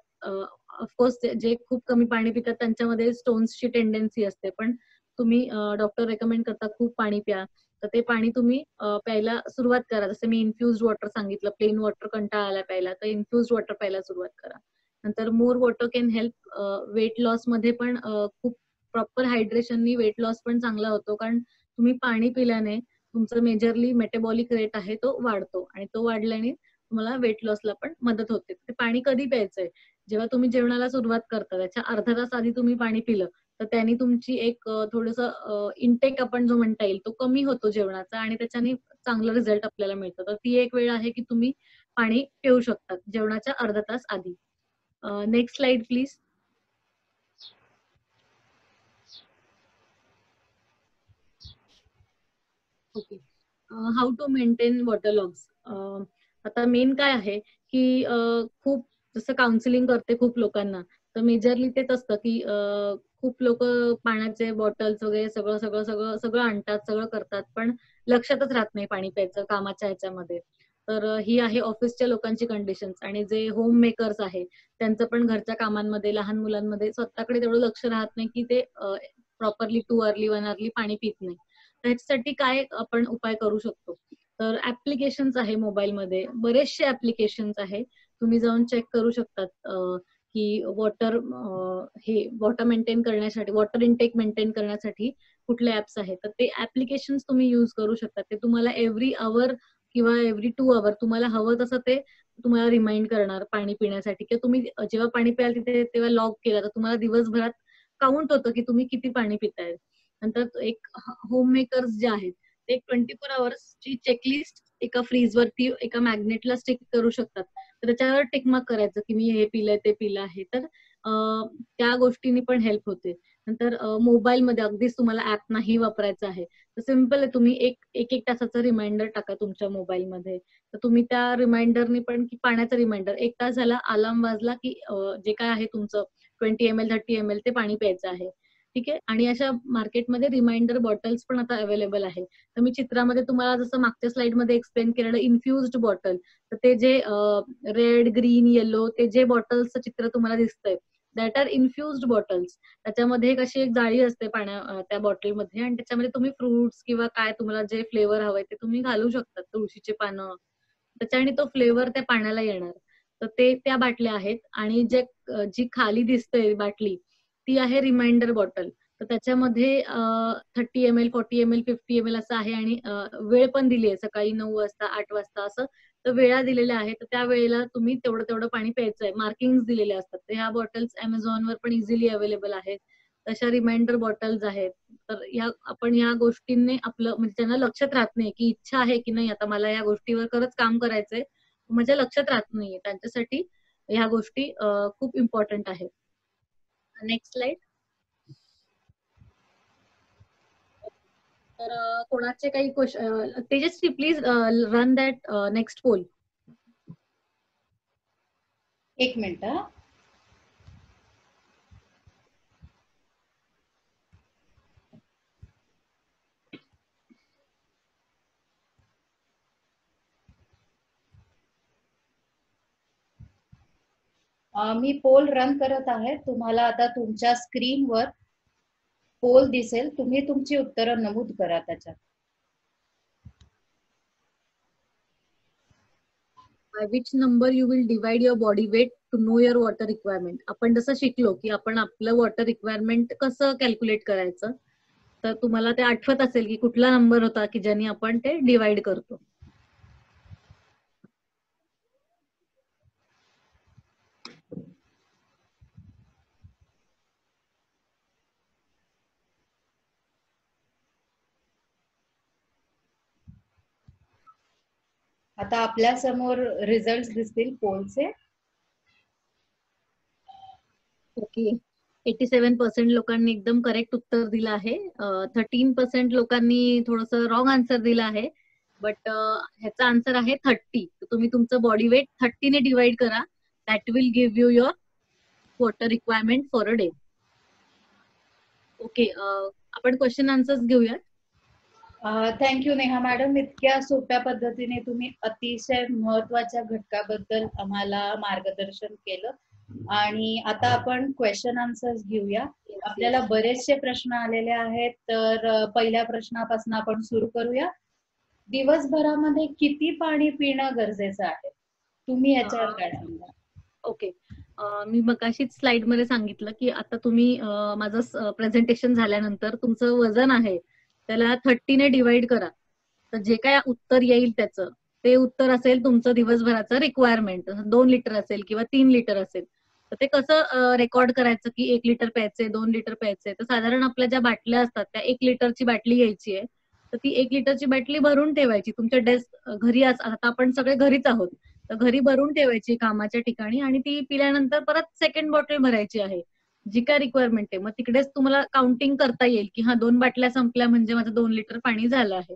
ऑफकोर्स जे खूप कमी पाणी पितात त्यांच्यामध्ये स्टोन्सची टेंडन्सी असते, पण तुम्ही डॉक्टर रेकमेंड करतात खूप पाणी प्या. तर ते पाणी तुम्ही प्यायला सुरुवात करा. जसं मी इन्फ्युज्ड वॉटर सांगितलं, प्लेन वॉटर कंटाळा आला प्यायला, तर इन्फ्युज्ड वॉटर प्यायला सुरुवात करा. नंतर more water can help weight loss मध्ये पण. खूप प्रॉपर हायड्रेशननी वेट लॉस पण चांगला होतो, कारण तुम्ही पाणी पिल्याने तुमचं मेजरली मेटाबॉलिक रेट आहे तो वाढतो आणि तो वाढल्याने तुम्हाला वेट लॉसला पण मदत होते. ते पाणी कधी प्यायचंय? जेव्हा तुम्ही जेवणाला सुरुवात करता त्याच्या अर्धा तास आधी तुम्ही पाणी पिलं तर त्यांनी तुमची एक थोडंसं इंटेक आपण जो म्हणता येईल तो कमी होतो जेवणाचा आणि त्याच्याने चांगलं रिझल्ट आपल्याला मिळतं. तर ती एक वेळ आहे की तुम्ही पाणी पिऊ शकतात जेवणाच्या अर्धा तास आधी. Next slide please. Okay. How to maintain water logs. आता मेन काय आहे की खूप जसं काउन्सिलिंग करते खूप लोकांना, तर मेजरली तेच असतं की खूप लोक पाण्याचे बॉटल्स वगैरे सगळं सगळं सगळं सगळं आणतात, सगळं करतात, पण लक्षातच राहत नाही पाणी प्यायचं कामाच्या ह्याच्यामध्ये. तर ही आहे ऑफिसच्या लोकांची कंडिशन्स. आणि जे होम मेकर्स आहे त्यांचं पण घरच्या कामांमध्ये लहान मुलांमध्ये स्वतःकडे तेवढं लक्ष राहत नाही की ते प्रॉपरली 2 अर्ली 1 अर्ली पाणी पित नाही. त्याच्यासाठी काय आपण उपाय करू शकतो? तर ऍप्लिकेशन्स आहे मोबाईलमध्ये, बरेचसे ऍप्लिकेशन्स आहे. तुम्ही जाऊन चेक करू शकतात की वॉटर हे वॉटर मेंटेन करण्यासाठी, वॉटर इनटेक मेंटेन करण्यासाठी कुठले ऍप्स आहेत. तर ते ऍप्लिकेशन्स तुम्ही युज करू शकता. ते तुम्हाला एव्हरी अवर किंवा एव्हरी 2 अवर तुम्हाला हवं तसं ते तुम्हाला रिमाइंड करणार पाणी पिण्यासाठी, किंवा तुम्ही जेव्हा पाणी प्याल तिथे तेव्हा लॉग केला तर तुम्हाला दिवसभरात काउंट होतं की तुम्ही किती पाणी पिताय. नंतर एक होम मेकर्स जे आहेत ते 24 अवर्सची चेकलिस्ट एका फ्रीजवरती एका मॅग्नेटला स्टिक करू शकतात. तर त्याच्यावर टिकमार्क करायचं की मी हे पिलंय ते पिलं आहे. तर त्या गोष्टींनी पण हेल्प होते. नंतर मोबाईलमध्ये अगदीच तुम्हाला ऍप नाही वापरायचं आहे तर सिम्पल आहे, तुम्ही एक तासाचा रिमाइंडर टाका तुमच्या मोबाईलमध्ये. तर तुम्ही त्या रिमाइंडरनी पण की पाण्याचा रिमाइंडर 1 तास झाला अलार्म वाजला की जे काय आहे तुमचं 20 ml 30 ml ते पाणी प्यायचं आहे. ठीक आहे. आणि अशा मार्केटमध्ये रिमाइंडर बॉटल्स पण आता अवेलेबल आहे. तर मी चित्रामध्ये तुम्हाला जसं मागच्या स्लाइडमध्ये एक्सप्लेन केलेलं इन्फ्युज्ड बॉटल, तर ते जे रेड ग्रीन येलो ते जे बॉटल्सचं चित्र तुम्हाला दिसतंय दॅट आर इन्फ्युज्ड बॉटल्स. त्याच्यामध्ये कशी एक जाळी असते त्या बॉटलमध्ये आणि त्याच्यामध्ये तुम्ही फ्रुट्स किंवा काय तुम्हाला जे फ्लेवर हवंय ते तुम्ही घालू शकता, तुळशीचे पानं, त्याच्याने तो फ्लेवर त्या पाण्याला येणार. तर ते त्या बाटल्या आहेत. आणि जी खाली दिसते बाटली ती आहे रिमाइंडर बॉटल. तर त्याच्यामध्ये 30 ml 40 ml 50 ml असं आहे आणि वेळ पण दिली आहे, सकाळी 9 वाजता 8 वाजता असं. तर वेळा दिलेल्या आहेत. तर त्या वेळेला तुम्ही तेवढं तेवढं पाणी प्यायचं आहे. मार्किंग्स दिलेले असतात. तर ह्या बॉटल्स Amazonवर पण इझिली अवेलेबल आहेत. तशा रिमाइंडर बॉटल्स आहेत. तर आपण ह्या गोष्टींनी आपलं म्हणजे त्यांना लक्षात राहत नाही की इच्छा आहे की नाही आता मला या गोष्टीवर खरंच काम करायचंय, माझ्या लक्षात राहत नाहीये. त्यांच्यासाठी ह्या गोष्टी खूप इम्पॉर्टंट आहेत. Next slide. तर कोणाचे काही question, Tejashwi please run that next pole. एक मिनिट हा. मी पोल रन करत आहे. तुम्हाला आता तुमच्या स्क्रीनवर पोल दिसेल. तुम्ही तुमची उत्तरं नमूद करा त्याच्यात. By which number you will divide your body weight to know your water requirement. आपण जसं शिकलो की आपण आपलं वॉटर रिक्वायरमेंट कसं कॅल्क्युलेट करायचं, तर तुम्हाला ते आठवत असेल की कुठला नंबर होता की ज्याने आपण ते डिवाइड करतो. आता आपल्या समोर रिझल्ट दिसतील पोलचे. ओके, 87% लोकांनी एकदम करेक्ट उत्तर दिलं आहे. 13% लोकांनी थोडंसं रॉंग आन्सर दिलं आहे. बट ह्याचा आन्सर आहे 30. तुम्ही तुमचं बॉडी वेट 30 ने डिवाइड करा. That will give you your water requirement for a day. Okay, आपण क्वेश्चन आन्सर्स घेऊया. Thank you Neha madam. इतक्या सोप्या पद्धतीने तुम्ही अतिशय महत्वाच्या घटकाबद्दल आम्हाला मार्गदर्शन केलं. आणि आता आपण क्वेश्चन आन्सर्स घेऊया. आपल्याला बरेचसे प्रश्न आलेले आहेत, तर पहिल्या प्रश्नापासून आपण सुरू करूया. दिवसभरामध्ये किती पाणी पिणं गरजेचं आहे? तुम्ही याच्यावर काय सांगा? ओके, मी मगाशीच स्लाइड मध्ये सांगितलं की आता तुम्ही माझं प्रेझेंटेशन झाल्यानंतर तुमचं वजन आहे त्याला 30 ने डिवाइड करा. तर जे काय उत्तर येईल त्याचं ते उत्तर असेल तुमचं दिवसभराचं रिक्वायरमेंट. 2 लिटर असेल किंवा 3 लिटर असेल, तर ते कसं रेकॉर्ड करायचं की 1 लिटर प्यायचंय, 2 लिटर प्यायचंय. तर साधारण आपल्या ज्या बाटल्या असतात त्या 1 लिटरची बाटली घ्यायची आहे. तर ती 1 लिटरची बाटली भरून ठेवायची तुमच्या डेस्क घरी. आता आपण सगळे घरीच आहोत, तर घरी भरून ठेवायची कामाच्या ठिकाणी, आणि ती पिल्यानंतर परत सेकंड बॉटल भरायची आहे जी काय रिक्वायरमेंट आहे. मग तिकडेच तुम्हाला काउंटिंग करता येईल की हा 2 बाटल्या संपल्या म्हणजे माझं 2 लिटर पाणी झालं आहे.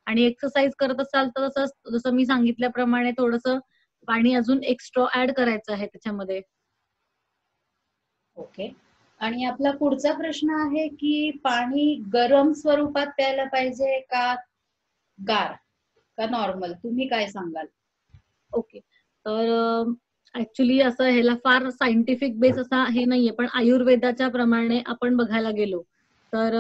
आणि एक्सरसाइज करत असाल तर जसं मी सांगितल्याप्रमाणे थोडंसं पाणी अजून एक्स्ट्रा ऍड करायचं आहे त्याच्यामध्ये. ओके. आणि आपला पुढचा प्रश्न आहे की पाणी गरम स्वरूपात प्यायला पाहिजे का गार का नॉर्मल? तुम्ही काय सांगाल? ओके, तर ऍक्च्युली असं ह्याला फार सायंटिफिक बेस असा हे नाहीये, पण आयुर्वेदाच्या प्रमाणे आपण बघायला गेलो तर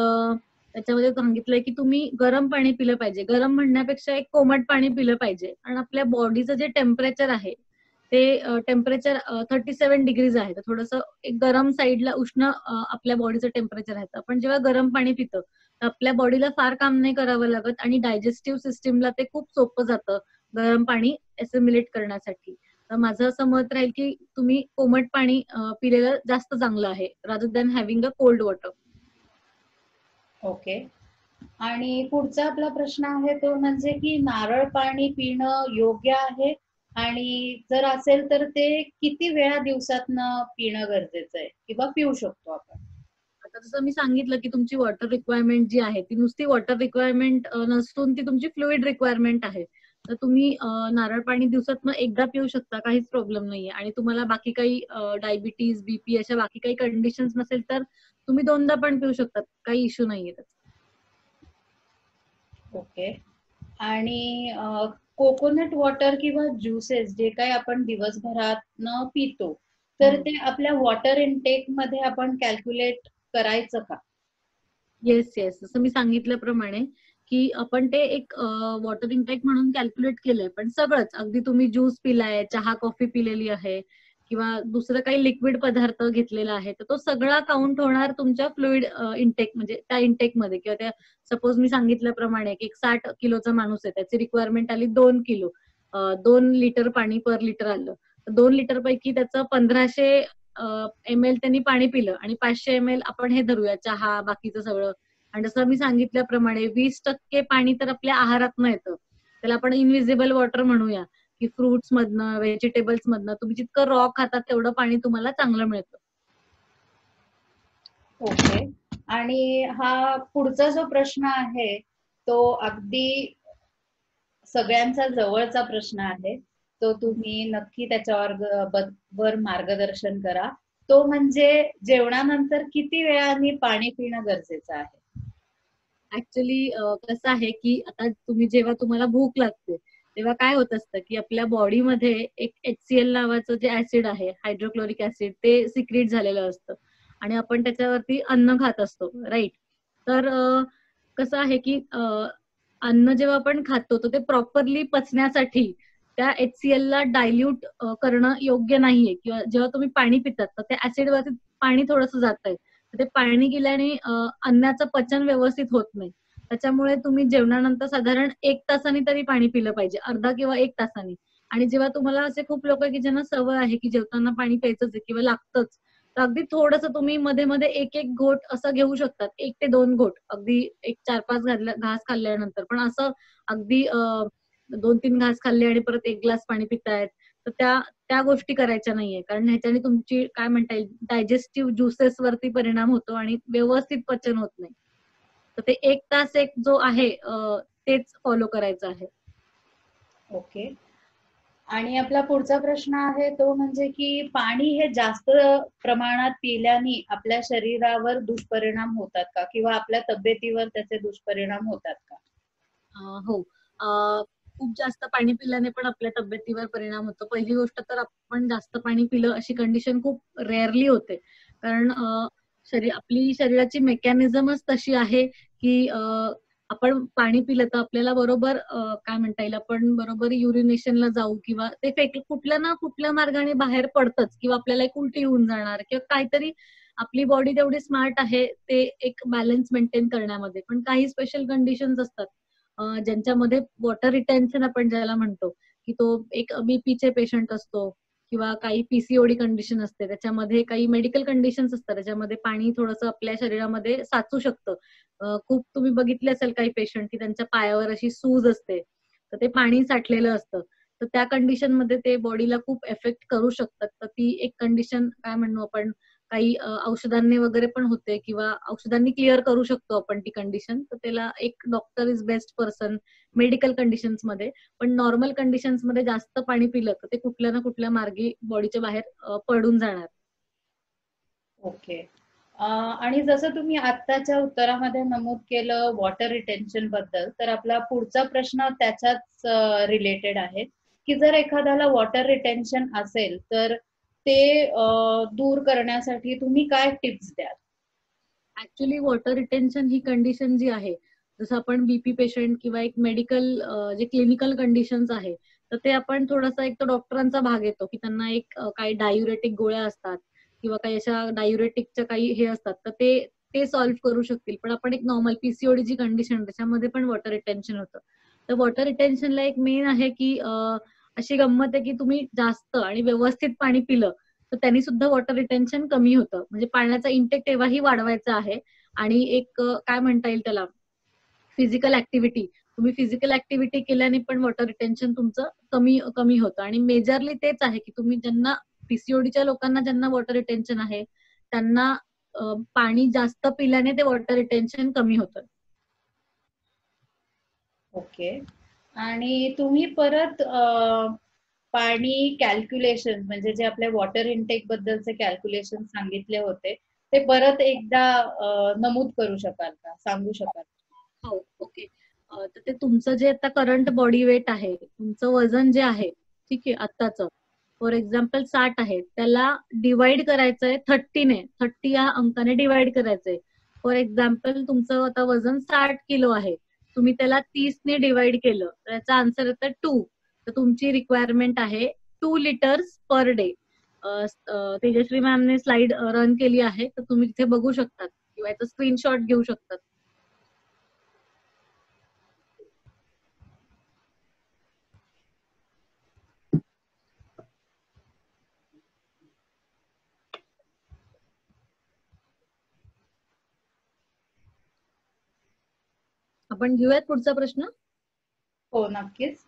त्याच्यामध्ये सांगितलंय की तुम्ही गरम पाणी पिलं पाहिजे. गरम म्हणण्यापेक्षा एक कोमट पाणी पिलं पाहिजे. आणि आपल्या बॉडीचं जे टेम्परेचर आहे ते टेम्परेचर 37 डिग्रीज आहे. तर थोडंसं एक गरम साईडला उष्ण आपल्या बॉडीचं टेम्परेचर आहे. आपण जेव्हा गरम पाणी पितो तर आपल्या बॉडीला फार काम नाही करावं लागत आणि डायजेस्टिव्ह सिस्टीमला ते खूप सोपं जातं गरम पाणी एसिम्युलेट करण्यासाठी. तर माझं असं मत राहील की तुम्ही कोमट पाणी पिलेलं जास्त चांगलं आहे rather than having a cold water. Okay. आणि पुढचा आपला प्रश्न आहे तो म्हणजे की नारळ पाणी पिणं योग्य आहे, आणि जर असेल तर ते किती वेळा दिवसातनं पिणं गरजेचं आहे किंवा पिऊ शकतो आपण? आता जसं मी सांगितलं की तुमची वॉटर रिक्वायरमेंट जी आहे ती नुसती वॉटर रिक्वायरमेंट नसून ती तुमची फ्लुइड रिक्वायरमेंट आहे. तर तुम्ही नारळ पाणी दिवसातनं एकदा पिऊ शकता, काहीच प्रॉब्लेम नाहीये. आणि तुम्हाला बाकी काही डायबिटीज, बीपी अशा बाकी काही कंडिशन्स नसेल तर तुम्ही 2दा पण पिऊ शकतात, काही इश्यू नाहीये त्याचा. ओके. आणि कोकोनट वॉटर किंवा ज्युसेस जे काही आपण दिवसभरात न पितो, तर ते आपल्या वॉटर इनटेक मध्ये आपण कॅल्क्युलेट करायचं का? येस येस, जसं मी सांगितल्याप्रमाणे की आपण ते एक वॉटर इनटेक म्हणून कॅल्क्युलेट केलंय. पण सगळंच अगदी तुम्ही ज्यूस पिलाय, चहा कॉफी पिलेली आहे किंवा दुसरं काही लिक्विड पदार्थ घेतलेला आहे, तर तो सगळा काउंट होणार तुमच्या फ्लुइड इनटेक म्हणजे त्या इनटेकमध्ये. किंवा त्या सपोज मी सांगितल्याप्रमाणे एक 60 किलोचा माणूस आहे, त्याची रिक्वायरमेंट आली 2 किलो, 2 लिटर पाणी पर लिटर आलं. तर 2 लिटर पैकी त्याचं 1500 ml त्यांनी पाणी पिलं आणि 500 ml आपण हे धरूया चहा बाकीचं सगळं. आणि जसं मी सांगितल्याप्रमाणे 20% पाणी तर आपल्या आहारातनं येतं. त्याला आपण इनविजिबल वॉटर म्हणूया की फ्रुट्स मधनं, व्हेजिटेबल्स मधनं तुम्ही जितकं रॉ खातात तेवढं पाणी तुम्हाला चांगलं मिळतं. ओके. आणि हा पुढचा जो प्रश्न आहे तो अगदी सगळ्यांचा जवळचा प्रश्न आहे. तो तुम्ही नक्की त्याच्यावर वर मार्गदर्शन करा. तो म्हणजे जेवणानंतर किती वेळाने पाणी पिणं गरजेचं आहे? ऍक्च्युली कसं आहे की आता जेव्हा तुम्हाला भूक लागते तेव्हा काय होत असतं की आपल्या बॉडीमध्ये एक HCl नावाचं जे ऍसिड आहे, हायड्रोक्लोरिक ऍसिड, ते सिक्रीट झालेलं असतं आणि आपण त्याच्यावरती अन्न खात असतो, राईट? तर कसं आहे की अन्न जेव्हा आपण खातो तर ते प्रॉपरली पचण्यासाठी त्या HCl ला डायल्यूट करणं योग्य नाहीये, किंवा जेव्हा तुम्ही पाणी पितात तर त्या ऍसिड वरती पाणी थोडंसं जात आहे, ते पाणी गेल्याने अन्नाचं पचन व्यवस्थित होत नाही. त्याच्यामुळे तुम्ही जेवणानंतर साधारण 1 तासाने तरी पाणी पिलं पाहिजे, अर्धा किंवा 1 तासाने. आणि जेव्हा तुम्हाला असे खूप लोक की ज्यांना सवय आहे की जेवताना पाणी प्यायचंच आहे किंवा लागतंच, तर अगदी थोडंसं तुम्ही मध्ये मध्ये एक एक घोट असं घेऊ शकतात, 1 ते 2 घोट, अगदी एक 4-5 घास खाल्ल्यानंतर. पण असं अगदी 2-3 घास खाल्ले आणि परत 1 ग्लास पाणी पितायत, तर त्या त्या गोष्टी करायच्या नाहीये. कारण ह्याच्याने तुमची काय म्हणता येईल, डायजेस्टिव्ह ज्युसेस वरती परिणाम होतो आणि व्यवस्थित पचन होत नाही. तर ते 1 तास जो आहे तेच फॉलो करायचं आहे. ओके. आणि आपला पुढचा प्रश्न आहे तो म्हणजे की पाणी हे जास्त प्रमाणात पिल्याने आपल्या शरीरावर दुष्परिणाम होतात का, किंवा आपल्या तब्येतीवर त्याचे दुष्परिणाम होतात का? हो. खूप जास्त पाणी पिल्याने पण आपल्या तब्येतीवर परिणाम होतो. पहिली गोष्ट तर आपण जास्त पाणी पिलं अशी कंडिशन खूप रेअरली होते. कारण आपली शरीराची मेकॅनिझमच तशी आहे की आपण पाणी पिलं तर आपल्याला बरोबर काय म्हणता येईल, आपण बरोबर युरिनेशनला जाऊ किंवा ते कुठल्या ना कुठल्या मार्गाने बाहेर पडतंच, किंवा आपल्याला एक उलटी होऊन जाणार किंवा काहीतरी. आपली बॉडी तेवढी स्मार्ट आहे ते एक बॅलन्स मेंटेन करण्यामध्ये. पण काही स्पेशल कंडिशन्स असतात ज्यांच्यामध्ये वॉटर रिटेन्शन आपण ज्याला म्हणतो, की तो एक बीपीचे पेशंट असतो किंवा काही पीसीओडी कंडिशन असते, त्याच्यामध्ये काही मेडिकल कंडिशन्स असतात त्याच्यामध्ये पाणी थोडंसं आपल्या शरीरामध्ये साचू शकतं. खूप तुम्ही बघितले असेल काही पेशंट की त्यांच्या पायावर अशी सूज असते, तर ते पाणी साठलेलं असतं. तर त्या कंडिशन मध्ये ते बॉडीला खूप एफेक्ट करू शकतात. तर ती एक कंडिशन काय म्हणू आपण, काही औषधांनी वगैरे पण होते किंवा औषधांनी क्लिअर करू शकतो आपण ती कंडिशन. तर त्याला एक doctor is best person medical conditions मध्ये. पण नॉर्मल कंडिशन्स मध्ये जास्त पाणी पिलं तर ते कुठल्या ना कुठल्या मार्गी बॉडीच्या बाहेर पडून जाणार. ओके. आणि जसं तुम्ही आत्ताच्या उत्तरामध्ये नमूद केलं वॉटर रिटेन्शन बद्दल, तर आपला पुढचा प्रश्न त्याच्याच रिलेटेड आहे, की जर एखाद्याला वॉटर रिटेन्शन असेल तर ते दूर करण्यासाठी तुम्ही काय टिप्स द्याल? ऍक्च्युली वॉटर रिटेन्शन ही कंडिशन जी आहे, जसं आपण बीपी पेशंट किंवा एक मेडिकल जे क्लिनिकल कंडिशन्स आहे, तर ते आपण थोडासा एक तो डॉक्टरांचा भाग येतो की त्यांना एक काही डायुरेटिक गोळ्या असतात किंवा काही अशा डायुरेटिकच्या काही हे असतात, तर ते ते सॉल्व्ह करू शकतील. पण आपण एक नॉर्मल पीसीओडी जी कंडिशन त्याच्यामध्ये पण वॉटर रिटेन्शन होतं. तर वॉटर रिटेन्शनला एक मेन आहे की अशी गंमत आहे की तुम्ही जास्त आणि व्यवस्थित पाणी पिलं तर त्यांनी सुद्धा वॉटर रिटेन्शन कमी होतं. म्हणजे पाण्याचा इंटेक तेव्हाही वाढवायचा आहे. आणि एक काय म्हणता येईल त्याला, फिजिकल ऍक्टिव्हिटी. तुम्ही फिजिकल ऍक्टिव्हिटी केल्याने पण वॉटर रिटेन्शन तुमचं कमी कमी होतं. आणि मेजरली तेच आहे की तुम्ही ज्यांना पीसीओडीच्या लोकांना ज्यांना वॉटर रिटेन्शन आहे त्यांना पाणी जास्त पिल्याने ते वॉटर रिटेन्शन कमी होतं. ओके. आणि तुम्ही परत पाणी कॅल्क्युलेशन म्हणजे जे आपल्या वॉटर इनटेक बद्दलचे कॅल्क्युलेशन सांगितले होते, ते परत एकदा नमूद करू शकाल का, सांगू शकाल? हो, ओके. तर ते तुमचं जे आता करंट बॉडी वेट आहे, तुमचं वजन जे आहे, ठीक आहे, आत्ताचं फॉर एक्झाम्पल 60 आहे, त्याला डिवाइड करायचंय 30 ने, 30 या अंकाने डिवाइड करायचंय. फॉर एक्झाम्पल तुमचं आता वजन 60 किलो आहे, तुम्ही त्याला 30 ने डिवाइड केलं तर याचा आन्सर येतं 2. तर तुमची रिक्वायरमेंट आहे 2 लिटर्स पर डे. तेजश्री मॅमने स्लाइड रन केली आहे, तर तुम्ही तिथे बघू शकतात किंवा याचा स्क्रीनशॉट घेऊ शकतात. आपण घेऊयात पुढचा प्रश्न. हो, नक्कीच.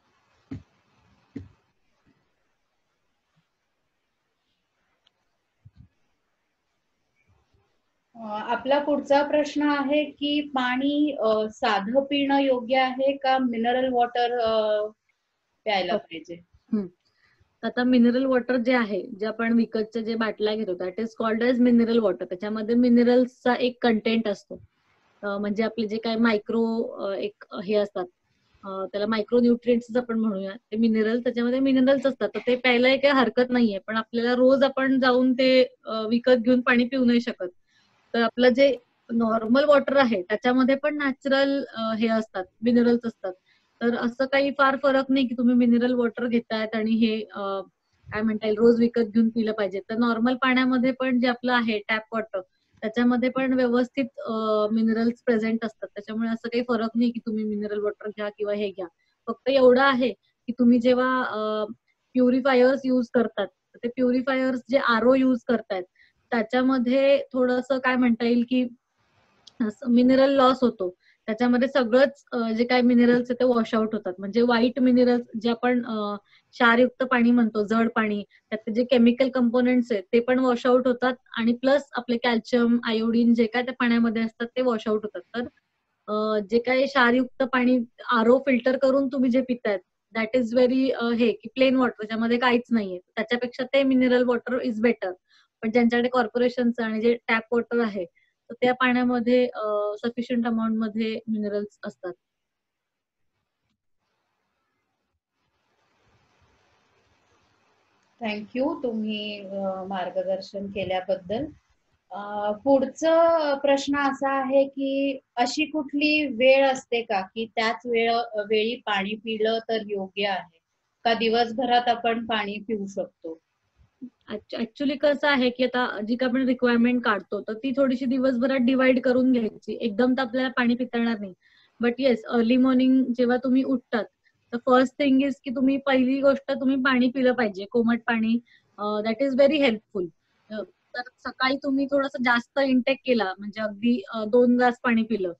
आपला पुढचा प्रश्न आहे की पाणी साधं पिणं योग्य आहे का मिनरल वॉटर प्यायला पाहिजे? हम्म. आता मिनरल वॉटर जे आहे, जे आपण विकतचे जे बाटल्या घेतो, that is called as mineral water. त्याच्यामध्ये मिनरल्सचा एक कंटेंट असतो. म्हणजे आपले जे काही मायक्रो एक हे असतात, त्याला मायक्रो न्यूट्रिएंट्स आपण म्हणूया, ते मिनरल्स, त्याच्यामध्ये मिनरल्स असतात. तर ते प्यायला काही हरकत नाहीये, पण आपल्याला रोज आपण जाऊन ते विकत घेऊन पाणी पिऊ नाही शकत. तर आपलं जे नॉर्मल वॉटर आहे त्याच्यामध्ये पण नॅचरल हे असतात, मिनरल्स असतात. तर असं काही फार फरक नाही की तुम्ही मिनरल वॉटर घेतायत आणि हे काय म्हणता येईल रोज विकत घेऊन पिलं पाहिजे. तर नॉर्मल पाण्यामध्ये पण जे आपलं आहे टॅप वॉटर, त्याच्यामध्ये पण व्यवस्थित मिनरल्स प्रेझेंट असतात. त्याच्यामुळे असं काही फरक नाही की तुम्ही मिनरल वॉटर घ्या किंवा हे घ्या. फक्त एवढं आहे की तुम्ही जेव्हा प्युरिफायर्स यूज करतात, ते प्युरिफायर्स जे आरओ यूज करतायत त्याच्यामध्ये थोडंसं काय म्हणता येईल की मिनरल लॉस होतो. त्याच्यामध्ये सगळंच जे काही मिनरल्स आहे ते वॉश आउट होतात. म्हणजे व्हाईट मिनरल्स जे आपण क्षारयुक्त पाणी म्हणतो, जड पाणी, त्यात जे केमिकल कंपोनेंट्स आहेत ते पण वॉश आउट होतात आणि प्लस आपले कॅल्शियम, आयोडीन जे काय त्या पाण्यामध्ये असतात ते वॉश आउट होतात. तर जे काही क्षारयुक्त पाणी आरओ फिल्टर करून तुम्ही जे पितायत, दॅट इज व्हेरी हे की प्लेन वॉटर, ज्यामध्ये काहीच नाहीये. त्याच्यापेक्षा ते मिनरल वॉटर इज बेटर. पण ज्यांच्याकडे कॉर्पोरेशनचं आणि जे टॅप वॉटर आहे, तर त्या पाण्यामध्ये सफिशियंट अमाऊंट मध्ये मिनरल्स असतात. थँक्यू, तुम्ही मार्गदर्शन केल्याबद्दल. पुढचा प्रश्न असा आहे की अशी कुठली वेळ असते का की त्याच वेळी पाणी पिलं तर योग्य आहे, का दिवसभरात आपण पाणी पिऊ शकतो? ऍक्च्युली कसं आहे की आता जी काय आपण रिक्वायरमेंट काढतो तर ती थोडीशी दिवसभरात डिवाइड करून घ्यायची. एकदम तर आपल्याला पाणी पिता येणार नाही. बट येस, अर्ली मॉर्निंग जेव्हा तुम्ही उठतात तर फर्स्ट थिंग इज की तुम्ही पहिली गोष्ट तुम्ही पाणी पिलं पाहिजे, कोमट पाणी. That is very helpful. तर सकाळी तुम्ही थोडंसं जास्त इंटेक केला, म्हणजे अगदी 2 ग्लास पाणी पिलं,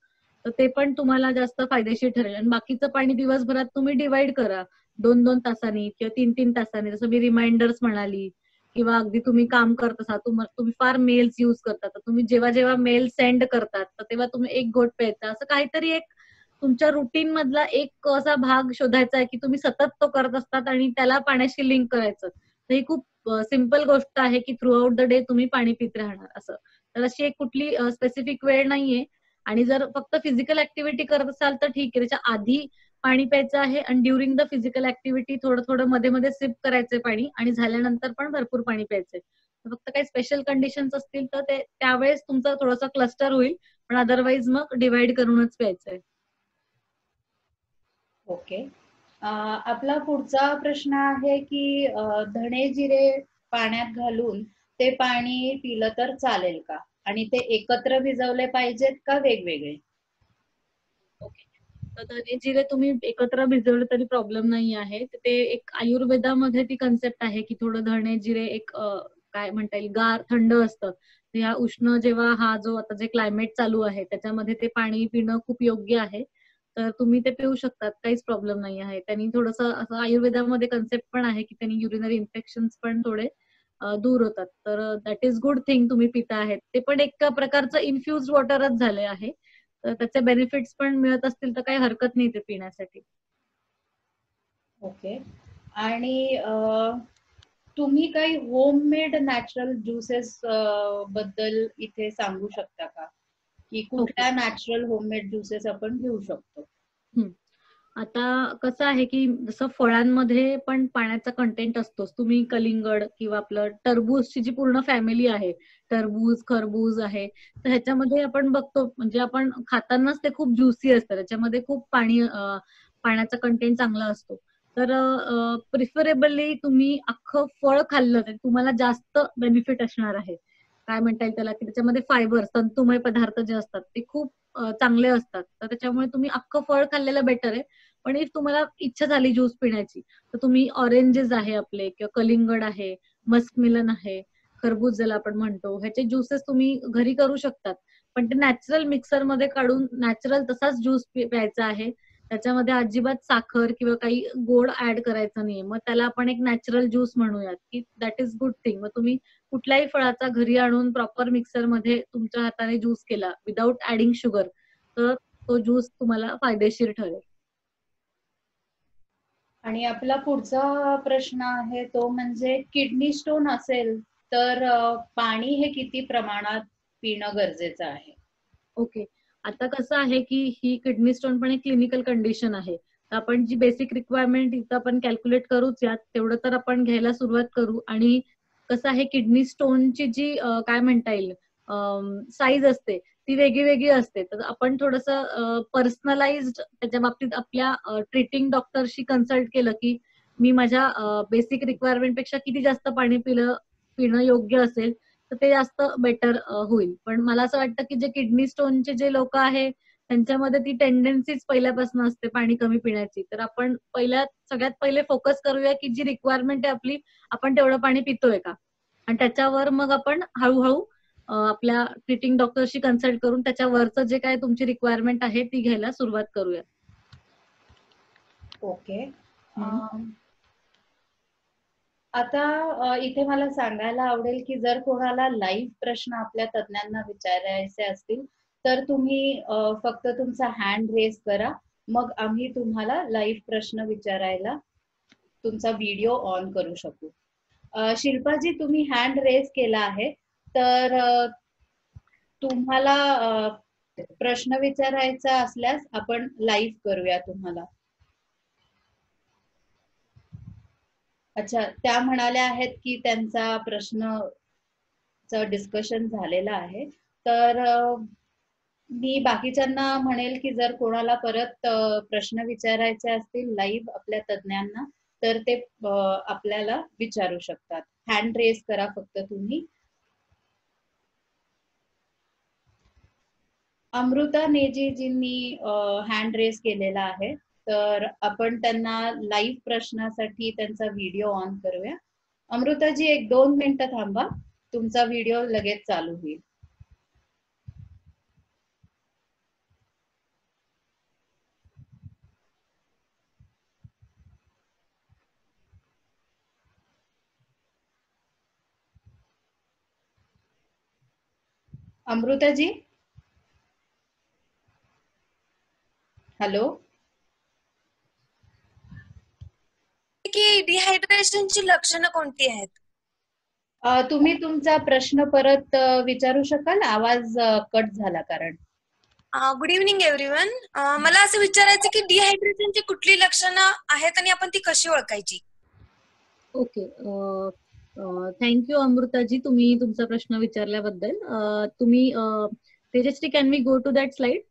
तर ते पण तुम्हाला जास्त फायदेशीर ठरेल. आणि बाकीचं पाणी दिवसभरात तुम्ही डिवाइड करा 2-2 तासांनी किंवा 3-3 तासांनी. जसं मी रिमाइंडर्स म्हणाली, किंवा अगदी तुम्ही काम करत असाल, तुम्ही फार मेल्स युज करता, तर तुम्ही जेव्हा जेव्हा मेल सेंड करतात तर तेव्हा तुम्ही एक घोट प्यायचा. असं काहीतरी एक तुमच्या रुटीन मधला एक असा भाग शोधायचा आहे की तुम्ही सतत तो करत असतात आणि त्याला पाण्याशी लिंक करायचं. तर ही खूप सिम्पल गोष्ट आहे की थ्रू आउट द डे तुम्ही पाणी पित राहणार असं. तर अशी एक कुठली स्पेसिफिक वेळ नाहीये. आणि जर फक्त फिजिकल ऍक्टिव्हिटी करत असाल तर ठीक आहे, त्याच्या आधी पाणी प्यायचं आहे आणि ड्युरिंग द फिजिकल ऍक्टिव्हिटी थोडं थोडं मध्ये मध्ये सिप करायचंय पाणी, आणि झाल्यानंतर पण भरपूर पाणी प्यायचंय. फक्त काही स्पेशल कंडिशन्स असतील तर ते त्यावेळेस तुमचं थोडंसं क्लस्टर होईल, पण अदरवाईज मग डिवाइड करूनच प्यायचंय. ओके. आपला पुढचा प्रश्न आहे की धणे जिरे पाण्यात घालून ते पाणी पिलं तर चालेल का, आणि ते एकत्र भिजवले पाहिजेत का वेगवेगळे? ओके. तर धने जिरे तुम्ही एकत्र भिजवले तरी प्रॉब्लेम नाही आहे. तर ते एक आयुर्वेदामध्ये ती कन्सेप्ट आहे की थोडं धणे जिरे एक काय म्हणता येईल, गार थंड असतं. तर ह्या उष्ण जेव्हा हा जो आता जे क्लायमेट चालू आहे त्याच्यामध्ये ते पाणी पिणं खूप योग्य आहे. तर तुम्ही ते पिऊ शकतात, काहीच प्रॉब्लेम नाही आहे. त्यांनी थोडंसं असं आयुर्वेदामध्ये कन्सेप्ट पण आहे की त्यांनी युरिनरी इन्फेक्शन्स पण थोडे दूर होतात. तर दॅट इज गुड थिंग तुम्ही पिता आहेत. ते पण एक प्रकारचं इन्फ्युज वॉटरच झाले आहे. तर त्याचे बेनिफिट्स पण मिळत असतील तर काही हरकत नाही ते पिण्यासाठी. ओके. आणि तुम्ही काही होममेड नॅचरल ज्युसेस बद्दल इथे सांगू शकता का, की ओके. कुठल्या नॅचरल होममेड ज्युसेस आपण घेऊ शकतो? आता कसं आहे की जसं फळांमध्ये पण पाण्याचा कंटेंट असतोच. तुम्ही कलिंगड किंवा आपलं टरबूजची जी पूर्ण फॅमिली आहे, टरबूज, खरबूज आहे, तर ह्याच्यामध्ये आपण बघतो म्हणजे आपण खातानाच ते खूप ज्युसी असतं. त्याच्यामध्ये खूप पाण्याचा कंटेंट चांगला असतो. तर प्रिफरेबली तुम्ही अख्खं फळ खाल्लं तर तुम्हाला जास्त बेनिफिट असणार आहे. काय म्हणता येईल त्याला, की त्याच्यामध्ये फायबर, तंतुमय पदार्थ जे असतात ते खूप चांगले असतात. तर त्याच्यामुळे तुम्ही अख्खं फळ खाल्लेलं बेटर आहे. पण इफ तुम्हाला इच्छा झाली ज्यूस पिण्याची, तर तुम्ही ऑरेंजेस आहे आपले किंवा कलिंगड आहे, मस्कमिलन आहे, खरबूज ज्याला आपण म्हणतो, ह्याचे ज्युसेस तुम्ही घरी करू शकतात. पण ते नॅचरल मिक्सर मध्ये काढून नॅचरल तसाच ज्यूस प्यायचा आहे. त्याच्यामध्ये अजिबात साखर किंवा काही गोड ऍड करायचं नाहीये. मग त्याला आपण एक नॅचरल ज्यूस म्हणूयात की दॅट इज गुड थिंग. मग तुम्ही कुठल्याही फळाचा घरी आणून प्रॉपर मिक्सर मध्ये तुमच्या हाताने ज्यूस केला विदाउट ऍडिंग शुगर, तर तो ज्यूस तुम्हाला फायदेशीर ठरेल. आणि आपला पुढचा प्रश्न आहे तो म्हणजे किडनी स्टोन असेल तर पाणी हे किती प्रमाणात पिणं गरजेचं आहे? ओके. आता कसं आहे की ही किडनी स्टोन पण एक क्लिनिकल कंडिशन आहे. तर आपण जी बेसिक रिक्वायरमेंट इथं आपण कॅल्क्युलेट करूच यात, तेवढं तर आपण घ्यायला सुरुवात करू. आणि कसं आहे किडनी स्टोनची जी काय म्हणता येईल साईज असते ती वेगळी वेगळी असते. तर आपण थोडंसं पर्सनलाइज्ड त्याच्या बाबतीत आपल्या ट्रीटिंग डॉक्टरशी कन्सल्ट केलं की मी माझ्या बेसिक रिक्वायरमेंट पेक्षा किती जास्त पाणी पिणं योग्य असेल, तर ते जास्त बेटर होईल. पण मला असं वाटतं की जे किडनी स्टोनचे जे लोक आहे त्यांच्यामध्ये ती टेंडन्सीच पहिल्यापासून असते पाणी कमी पिण्याची. तर आपण सगळ्यात पहिले फोकस करूया की जी रिक्वायरमेंट आहे आपली, आपण तेवढं पाणी पितोय का, आणि त्याच्यावर मग आपण हळूहळू आपल्या ट्रीटिंग डॉक्टरशी कन्सल्ट करून त्याच्यावरचं जे काय तुमची रिक्वायरमेंट आहे ती घ्यायला सुरुवात करूया. ओके. आता इथे मला सांगायला आवडेल की जर कोणाला लाईव्ह प्रश्न आपल्या तज्ञांना विचारायचे असतील तर तुम्ही फक्त तुमचा हँड रेज करा, मग आम्ही तुम्हाला लाईव्ह प्रश्न विचारायला तुमचा व्हिडिओ ऑन करू शकू. शिल्पाजी, तुम्ही हँड रेज केला आहे, तर तुम्हाला प्रश्न विचारायचा असल्यास आपण लाईव्ह करूया तुम्हाला. अच्छा, त्या म्हणाल्या आहेत की त्यांचा प्रश्नचं डिस्कशन झालेलं आहे. तर मी बाकीच्यांना म्हणेल की जर कोणाला परत प्रश्न विचारायचे असतील लाईव्ह आपल्या तज्ञांना तर ते आपल्याला विचारू शकतात. हँड रेज करा फक्त तुम्ही. अमृता नेजीजींनी हँड रेज केलेला आहे, तर आपण त्यांना लाईव्ह प्रश्नासाठी त्यांचा व्हिडिओ ऑन करूया. अमृताजी, 1-2 मिनिटं थांबा, तुमचा व्हिडिओ लगेच चालू होईल. अमृताजी, हॅलो. की डिहायड्रेशनची लक्षणं कोणती आहेत? तुम्ही तुमचा प्रश्न परत विचारू शकाल? आवाज कट झाला कारण. Good evening everyone. मला असं विचारायचं की डिहायड्रेशनची कुठली लक्षणं आहेत आणि आपण ती कशी ओळखायची? ओके. थँक्यू अमृताजी, तुम्ही तुमचा प्रश्न विचारल्याबद्दल. तुम्ही Tejashri, can we go to that slide?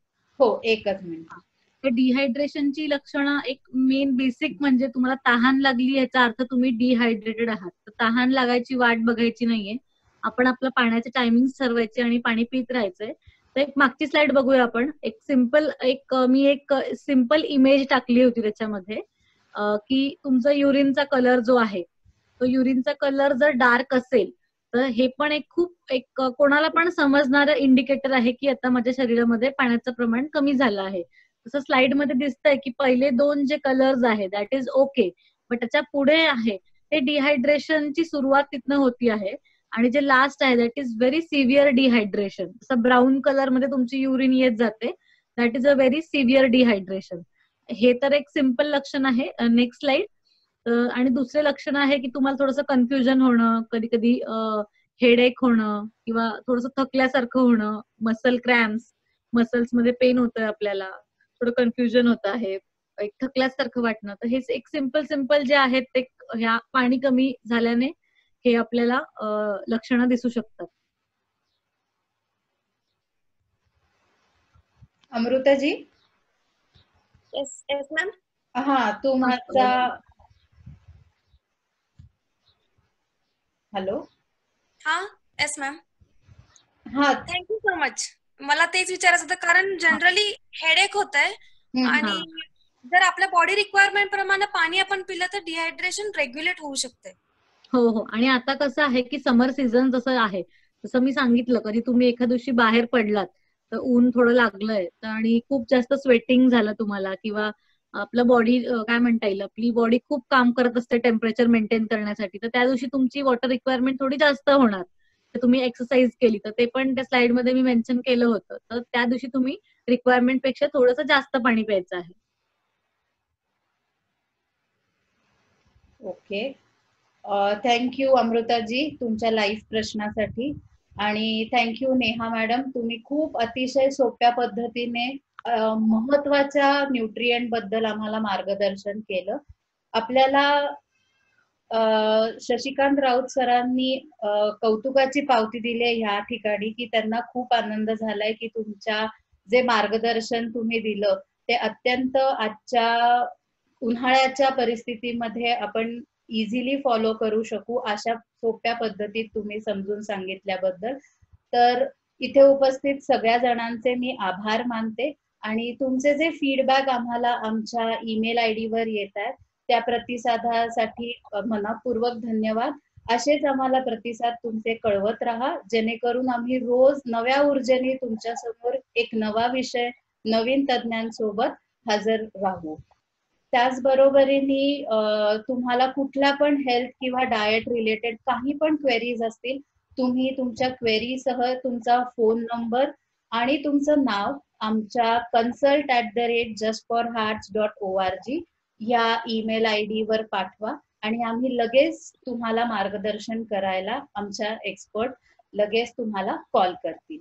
हो, एकच मिनिट. तर डिहायड्रेशनची लक्षणं एक मेन बेसिक म्हणजे तुम्हाला तहान लागली याचा अर्थ तुम्ही डिहायड्रेटेड आहात. तर तहान लागायची वाट बघायची नाहीये, आपण आपलं पाण्याचे टायमिंग ठरवायचे आणि पाणी पित राहायचंय. तर एक मागची स्लाइड बघूया आपण. मी एक सिंपल इमेज टाकली होती त्याच्यामध्ये की तुमचा युरिनचा कलर जो आहे तो युरिनचा कलर जर डार्क असेल तर हे पण एक कोणाला पण समजणारं इंडिकेटर आहे की आता माझ्या शरीरामध्ये पाण्याचं प्रमाण कमी झालं आहे. तसं स्लाइड मध्ये दिसतंय की पहिले 2 जे कलर्स आहे दॅट इज ओके, बट त्याच्या पुढे आहे ते डिहायड्रेशनची सुरुवात तिथनं होती आहे. आणि जे लास्ट आहे that is very severe dehydration. जसं ब्राऊन कलर मध्ये तुमची युरिन येत जाते, that is a very severe dehydration. हे तर एक सिंपल लक्षण आहे. Next slide. आणि दुसरे लक्षण आहे की तुम्हाला थोडंसं कन्फ्युजन होणं, कधी कधी हेडेक होणं किंवा थोडंसं थकल्यासारखं होणं, मसल क्रॅम्प्स, मसल्स मध्ये पेन होतोय आपल्याला, थोडं कन्फ्युजन होत आहे, एक थकल्यासारखं वाटणं. तर हे एक सिंपल जे आहेत ते ह्या पाणी कमी झाल्याने हे आपल्याला लक्षणं दिसू शकतात. अमृताजी. Yes yes ma'am. हा, तुमचा हॅलो. हा, येस मॅम. हा. Thank you so much. मला तेच विचारायचं होतं कारण जनरली हेडेक होत आहे आणि जर आपल्या बॉडी रिक्वायरमेंट प्रमाणे पाणी आपण पिलं तर डिहायड्रेशन रेग्युलेट होऊ शकते. हो हो. आणि आता कसं आहे की समर सीझन जसं आहे, जसं मी सांगितलं, कधी तुम्ही एखाद दिवशी बाहेर पडलात तर ऊन थोडं लागलंय आणि खूप जास्त स्वेटिंग झालं तुम्हाला, किंवा आपलं बॉडी काय म्हणता येईल, आपली बॉडी खूप काम करत असते टेम्परेचर मेंटेन करण्यासाठी, तर त्या दिवशी तुमची वॉटर रिक्वायरमेंट थोडी जास्त होणार. तर तुम्ही एक्सरसाइज केली तर ते पण त्या स्लाइड मध्ये मी मेन्शन केलं होतं. तर त्या दिवशी तुम्ही रिक्वायरमेंट पेक्षा थोडंसं जास्त पाणी प्यायचं आहे. ओके, थँक्यू अमृताजी तुमच्या लाईव्ह प्रश्नासाठी. आणि थँक्यू नेहा मॅडम, तुम्ही खूप अतिशय सोप्या पद्धतीने महत्वाच्या न्यूट्रिएंट बद्दल आम्हाला मार्गदर्शन केलं. आपल्याला शशिकांत राऊत सरांनी कौतुकाची पावती दिली आहे ह्या ठिकाणी, की त्यांना खूप आनंद झालाय की तुमच्या जे मार्गदर्शन तुम्ही दिलं ते अत्यंत आजच्या उन्हाळ्याच्या परिस्थितीमध्ये आपण इझिली फॉलो करू शकू अशा सोप्या पद्धतीत तुम्ही समजून सांगितल्याबद्दल. तर इथे उपस्थित सगळ्या जणांचे मी आभार मानते आणि तुमचे जे फीडबॅक आम्हाला आमच्या ईमेल आयडी वर येत आहेत त्या प्रतिसादासाठी मनपूर्वक धन्यवाद. असेच आम्हाला प्रतिसाद तुमचे कळवत राहा, जेणेकरून आम्ही रोज नव्या ऊर्जेने तुमच्या समोर एक नवा विषय नवीन तज्ञांसोबत हजर राहू. त्याचबरोबरीने तुम्हाला कुठल्या पण हेल्थ किंवा डाएट रिलेटेड काही पण क्वेरीज असतील, तुम्ही तुमच्या क्वेरीसह तुमचा फोन नंबर आणि तुमचं नाव आमच्या consult@justforhearts.org या ईमेल आयडी वर पाठवा आणि आम्ही लगेच तुम्हाला मार्गदर्शन करायला आमच्या एक्सपर्ट लगेच तुम्हाला कॉल करतील.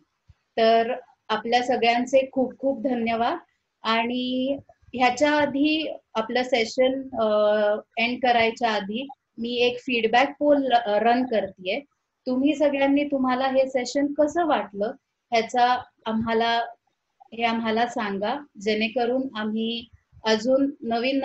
तर आपल्या सगळ्यांचे खूप खूप धन्यवाद. आणि ह्याच्या आधी आपलं सेशन एंड करायच्या आधी मी एक फीडबॅक पोल रन करतेय. तुम्ही सगळ्यांनी तुम्हाला हे सेशन कसं वाटलं ह्याचा आम्हाला सांगा, जेणेकरून आम्ही अजून नवीन